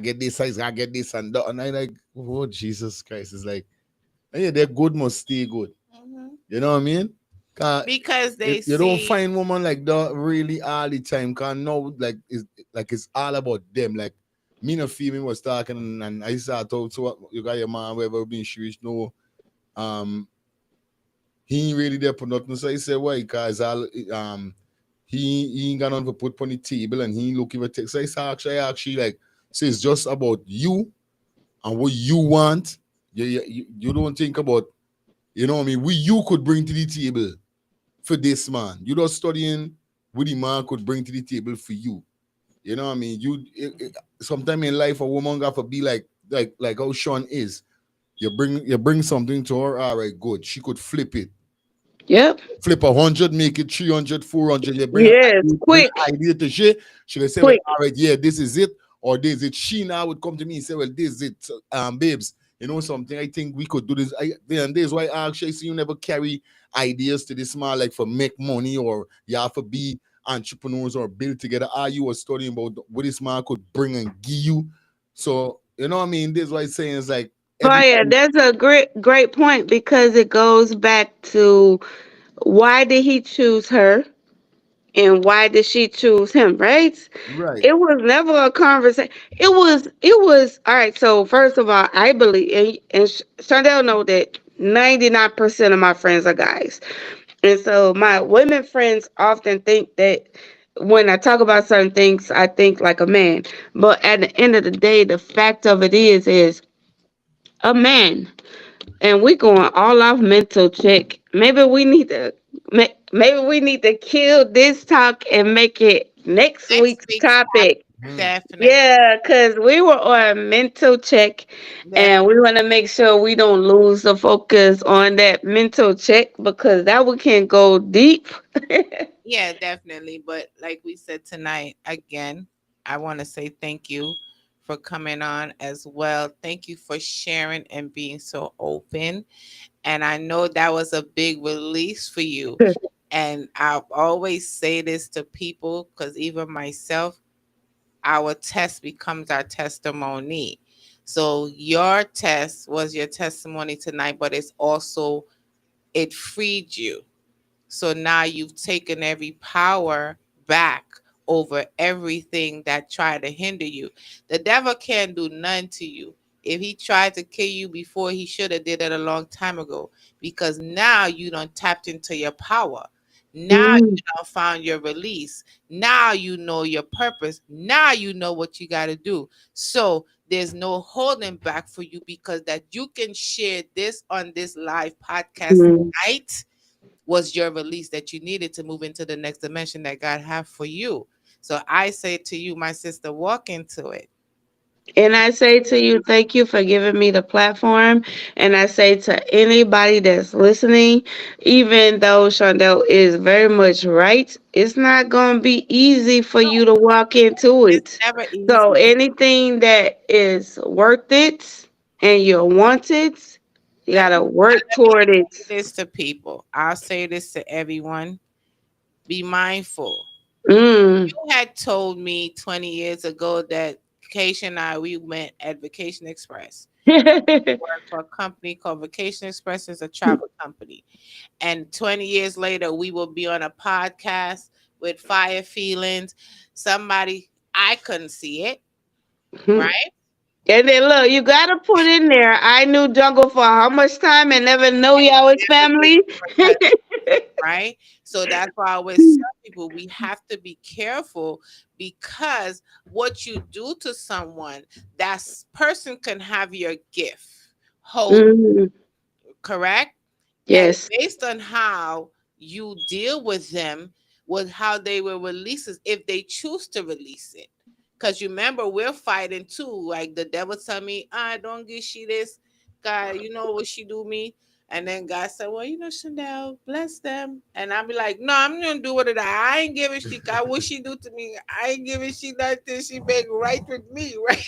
get this, I gotta get this and that. And I like, oh Jesus Christ! It's like, yeah, they're good must stay good. Mhm. You know what I mean? 'Cause Because they you don't see. find woman like that really all the time. Cause no, it's all about them. Like me and a female was talking, and I started talk to what you got your man, wherever being Jewish. No, um, he ain't really there for nothing. So I said, why? Cause he ain't got nothing to put on the table, and he ain't looking for text. So I actually like, so it's just about you and what you want. You don't think about, you know what I mean? We you could bring to the table for this man. You not studying what the man could bring to the table for you. You know what I mean? Sometime in life a woman got to be like how Sean is. You bring something to her, all right, good. She could flip it. Yep. Flip 100, make it 300, 400. You Yes. bring Quick. an idea to she. She will say, well, Quick. all right, yeah, this is it. Or this is it. She now would come to me and say, well, this is it. Babes, you know something? I think we could do this. Then this is why I actually see you never carry ideas to this man like for make money or you have to be entrepreneurs or build together. Are you was studying about what this man could bring and give you? So, you know what I mean? This is why I'm saying is like Oh yeah, everybody. that's a great point because it goes back to why did he choose her and why did she choose him, right? Right. It was never a conversation. It was all right. So first of all, I believe and Shawndell know that 99% of my friends are guys. And so my women friends often think that when I talk about certain things, I think like a man. But at the end of the day, the fact of it is a man, and we going all off mental check. Maybe we need to kill this talk and make it next Next week's week's topic. Hmm. definitely, Yeah, because we were on mental check and definitely. we want to make sure we don't lose the focus on that mental check because that one can go deep. Yeah, definitely. But like we said tonight, again, I want to say thank you for coming on as well. Thank you for sharing and being so open. And I know that was a big release for you. And I always say this to people because even myself, our test becomes our testimony. So your test was your testimony tonight, but it's also, it freed you. So now you've taken every power back over everything that tried to hinder you. The devil can't do nothing to you. If he tried to kill you before, he should have did it a long time ago. Because now you done tapped into your power. Now Mm, you done found your release. Now you know your purpose. Now you know what you got to do. So there's no holding back for you because that you can share this on this live podcast mm. tonight was your release that you needed to move into the next dimension that God have for you. So I say to you, my sister, walk into it. And I say to you, thank you for giving me the platform. And I say to anybody that's listening, even though Shawndell is very much right, it's not going to be easy for No, you to walk into it's it. never So easy. anything that is worth it and you want it, you Let got me to work let me toward it. say this to people. I'll say this to everyone. Be mindful. Mm. You had told me 20 years ago that Keisha and I, we met at Vacation Express. Worked for a company called Vacation Express. It's a travel company. And 20 years later, we will be on a podcast with Fire Feelings. Somebody, I couldn't see it, right? And then look, you gotta put in there. I knew Jungle for how much time and never know y'all was family. Right? So that's why I always tell people we have to be careful because what you do to someone, person can have your gift. Hold, Mm, correct? And yes. based on how you deal with them, with how they will release it, if they choose to release it. Because you remember, we're fighting too. Like the devil tell me, don't give she this. God, you know what she do me? And then God said, well, Shawndel, bless them. And I'll be like, no, I'm going to do what I ain't giving she, God, what she do to me? I ain't giving she nothing. She been right with me, right?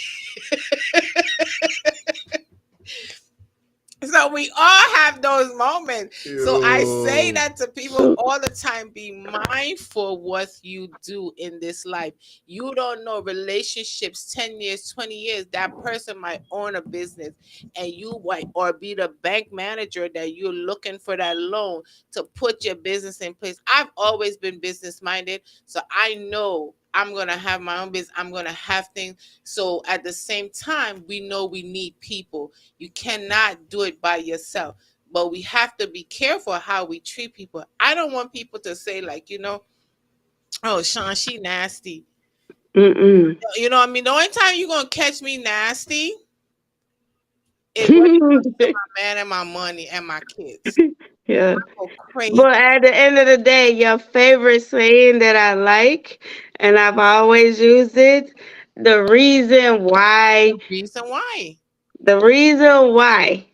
So we all have those moments. So I say Yo. that to people all the time. Be mindful what you do in this life. You don't know relationships 10 years, 20 years. That person might own a business and you might or be the bank manager that you're looking for that loan to put your business in place. I've always been business minded. So I know I'm gonna have my own business. I'm gonna have things. So at the same time, we know we need people. You cannot do it by yourself. But we have to be careful how we treat people. I don't want people to say, like, oh, Sean, she nasty. Mm-mm. You know what I mean? The only time you're going to catch me nasty is when it comes to my man and my money and my kids. Yeah. I go crazy. But at the end of the day, your favorite saying that I like, and I've always used it, the reason The why, reason why. the reason why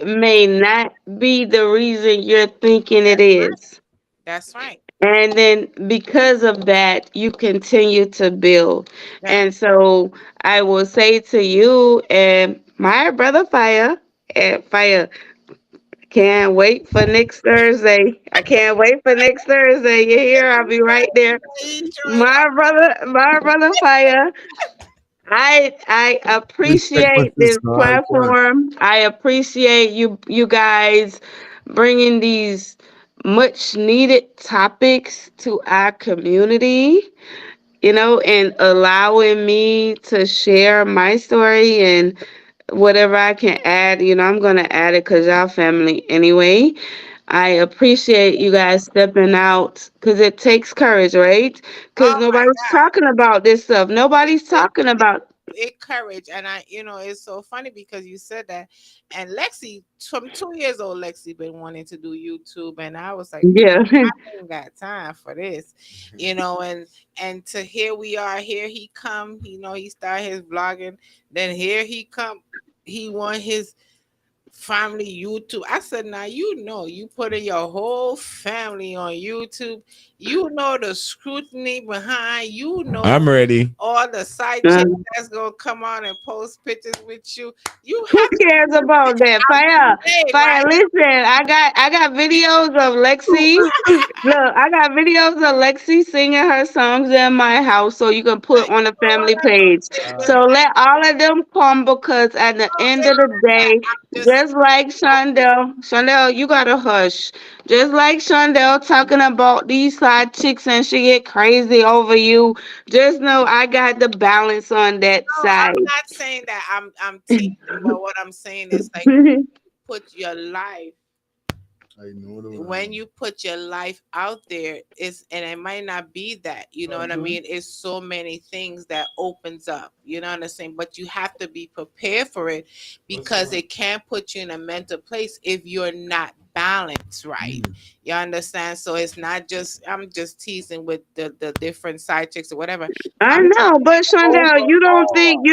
may not be the reason you're thinking it That's is. that's right. And then because of that, you continue to build. Yeah. And so I will say to you and my brother Fire, can't wait for next Thursday. I can't wait for next Thursday. You hear? I'll be right there. My brother Fire. I Respect my appreciate this sister, all point. platform. I appreciate you guys bringing these much needed topics to our community, and allowing me to share my story and whatever I can add, I'm going to add it because y'all family anyway. I appreciate you guys stepping out because it takes courage, right? Because Oh my nobody's God. talking about this stuff. It, Nobody's it, talking about, it courage. And it's so funny because you said that. And Lexi, from 2 years old, Lexi been wanting to do YouTube. And I was like, yeah. I ain't got time for this, and to here we are. Here he come, he started his vlogging. Then here he come, he want his family YouTube. I said, now you putting your whole family on YouTube. You know the scrutiny behind. I'm ready. All the side Uh, chicks that's gonna come on and post pictures with you. You who have to cares put a about picture that? out Fire, today, fire. right? Listen, I got videos of Lexi. Look, I got videos of Lexi singing her songs in my house, so you can Now, put you on the know what? family page. It's been So let all of them come because at the no, end it's of the not that. day, I'm just just like Shawndel, you gotta hush. Just like Shawndel talking about these side chicks and she get crazy over you. Just know I got the balance on that no, side. I'm not saying that I'm teasing, but what I'm saying is like put your life I know the when one. you put your life out there is and it might not be that, you know what I mean? It's so many things that opens up, you know what I'm saying? But you have to be prepared for it because it can put you in a mental place if you're not balanced right. Mm. You understand? So it's not just I'm just teasing with the different side chicks or whatever. I I'm know, but Shawndel, overall. you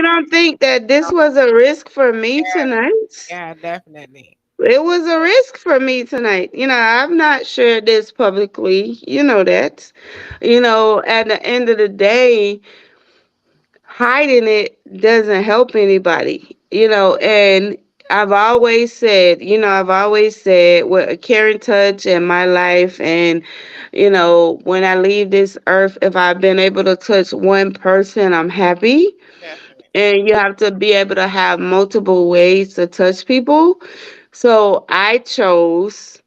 don't think that this was a risk for me tonight? Yeah, definitely. It was a risk for me tonight. I've not shared this publicly. You know that. At the end of the day, hiding it doesn't help anybody. And I've always said with a caring touch in my life, and when I leave this earth, if I've been able to touch one person, I'm happy. Definitely. And you have to be able to have multiple ways to touch people. So I chose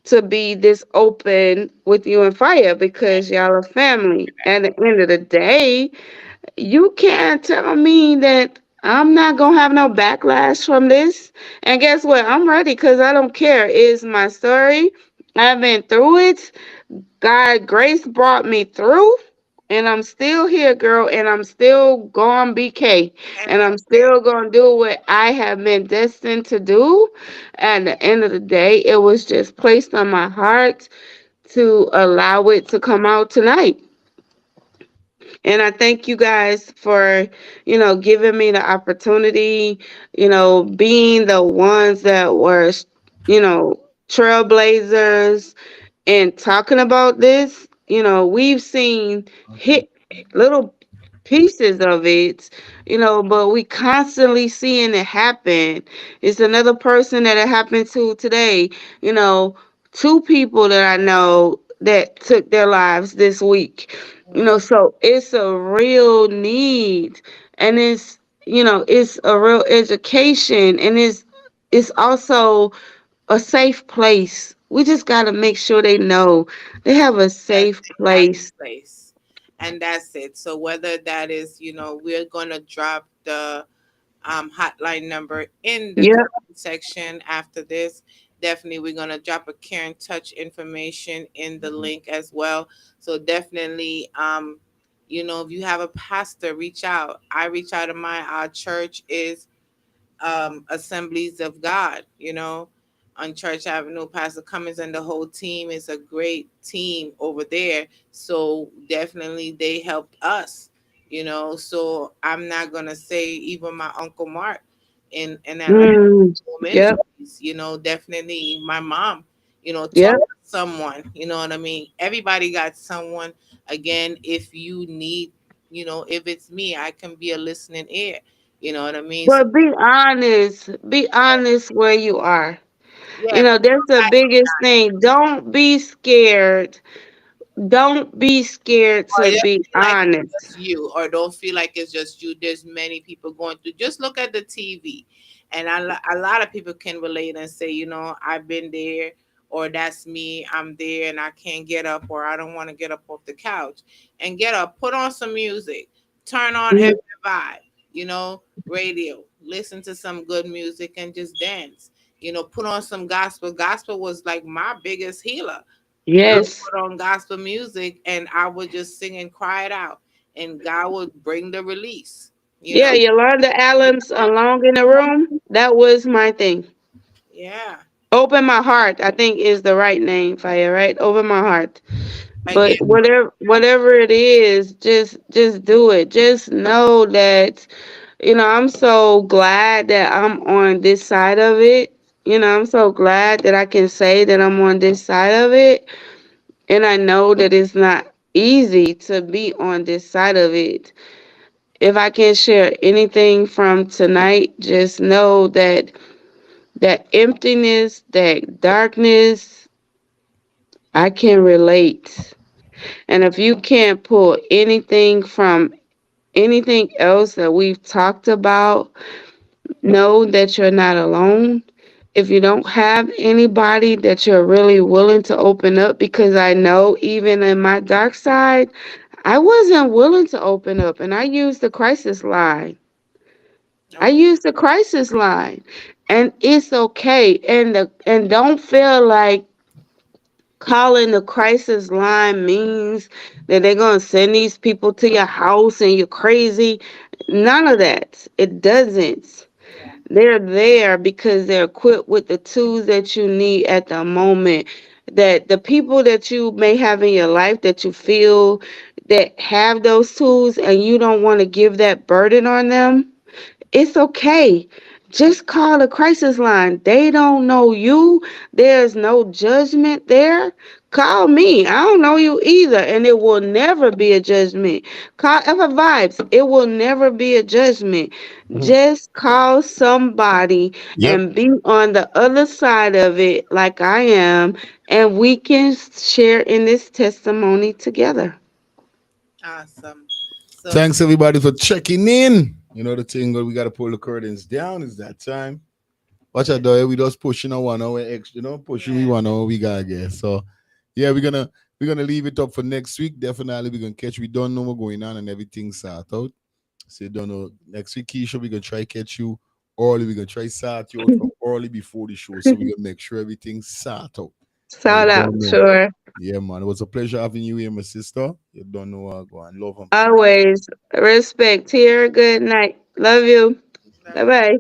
to be this open with you and Fire because y'all are family. At the end of the day, you can't tell me that I'm not gonna have no backlash from this. And guess what? I'm ready because I don't care. It's my story. I've been through it. God grace brought me through. And I'm still here, girl, and I'm still going BK. And And I'm still going to do what I have been destined to do. At the end of the day, it was just placed on my heart to allow it to come out tonight. And I thank you guys for, giving me the opportunity, being the ones that were, trailblazers and talking about this. We've seen hit little pieces of it, but we constantly seeing it happen. It's another person that it happened to today, you know, two people that I know that took their lives this week. So it's a real need, and it's a real education, and it's also a safe place. We just got to make sure they know they have a that safe they have place. a place. And that's it. So whether that is, we're gonna drop the hotline number in the Yep. comment section after this. Definitely, we're gonna drop a care and touch information in the link as well. So definitely, if you have a pastor, reach out. I reach out to our church is Assemblies of God, on Church Avenue. Pastor Cummins and the whole team is a great team over there. So definitely they helped us. So I'm not gonna say even my Uncle Mark in Atlanta Mm. Yep. Ministries, definitely my mom, talk Yep. to someone, you know what I mean? Everybody got someone. Again, if you need, if it's me, I can be a listening ear. You know what I mean? So But be honest. Be honest where you are. yeah, That's the biggest thing. Don't be scared. Don't be scared or to don't be feel like it's honest. just you, or don't feel like it's just you. There's many people going through. Just look at the TV, and a lot of people can relate and say, I've been there, or that's me. I'm there, and I can't get up, or I don't want to get up off the couch and get up. Put on some music, turn on Mm. Heaven Vibe, radio. Listen to some good music and just dance. Put on some gospel. Gospel was like my biggest healer. I Yes. put on gospel music and I would just sing and cry it out, and God would bring the release. You know, Yeah, Yolanda Adams along in the room. That was my thing. yeah. Open my heart, I think is the right name, Fire, right? Open my heart. Again, But whatever it is, just do it. Just know that, I'm so glad that I'm on this side of it. I'm so glad that I can say that I'm on this side of it. And I know that it's not easy to be on this side of it. If I can share anything from tonight, just know that that emptiness, that darkness, I can relate. And if you can't pull anything from anything else that we've talked about, know that you're not alone. If you don't have anybody that you're really willing to open up, because I know even in my dark side, I wasn't willing to open up, and I used the crisis line. I okay, used the crisis line, and it's okay. And don't feel like calling the crisis line means that they're gonna send these people to your house and you're crazy. None of that. It doesn't. yeah, They're there because they're equipped with the tools that you need at the moment. That the people that you may have in your life that you feel that have those tools and you don't want to give that burden on them, it's okay. Just call the crisis line. They don't know you. There's no judgment there. call me. I don't know you either, and it will never be a judgment. Call Ever Vibes. It will never be a judgment. Mhm. Just call somebody Yep. and be on the other side of it, like I am, and we can share in this testimony together. Awesome. So Thanks everybody for checking in. You know the thing, we gotta pull the curtains down. It's that time. Watch out, though. We just pushing a 1 hour extra, pushing we yeah. 1 hour we gotta get. So yeah, we're gonna leave it up for next week. Definitely we're gonna catch. We don't know what's going on and everything sort out. So you don't know. Next week, Keisha, we're gonna try catch you early. We're gonna try sort you out from early before the show. So we're gonna make sure everything's sort out. But you Shout out, don't know. sure. Yeah, man. It was a pleasure having you here, my sister. You don't know how I go and love and peace. Always respect. Here, good night. Love you. Bye Bye bye. bye.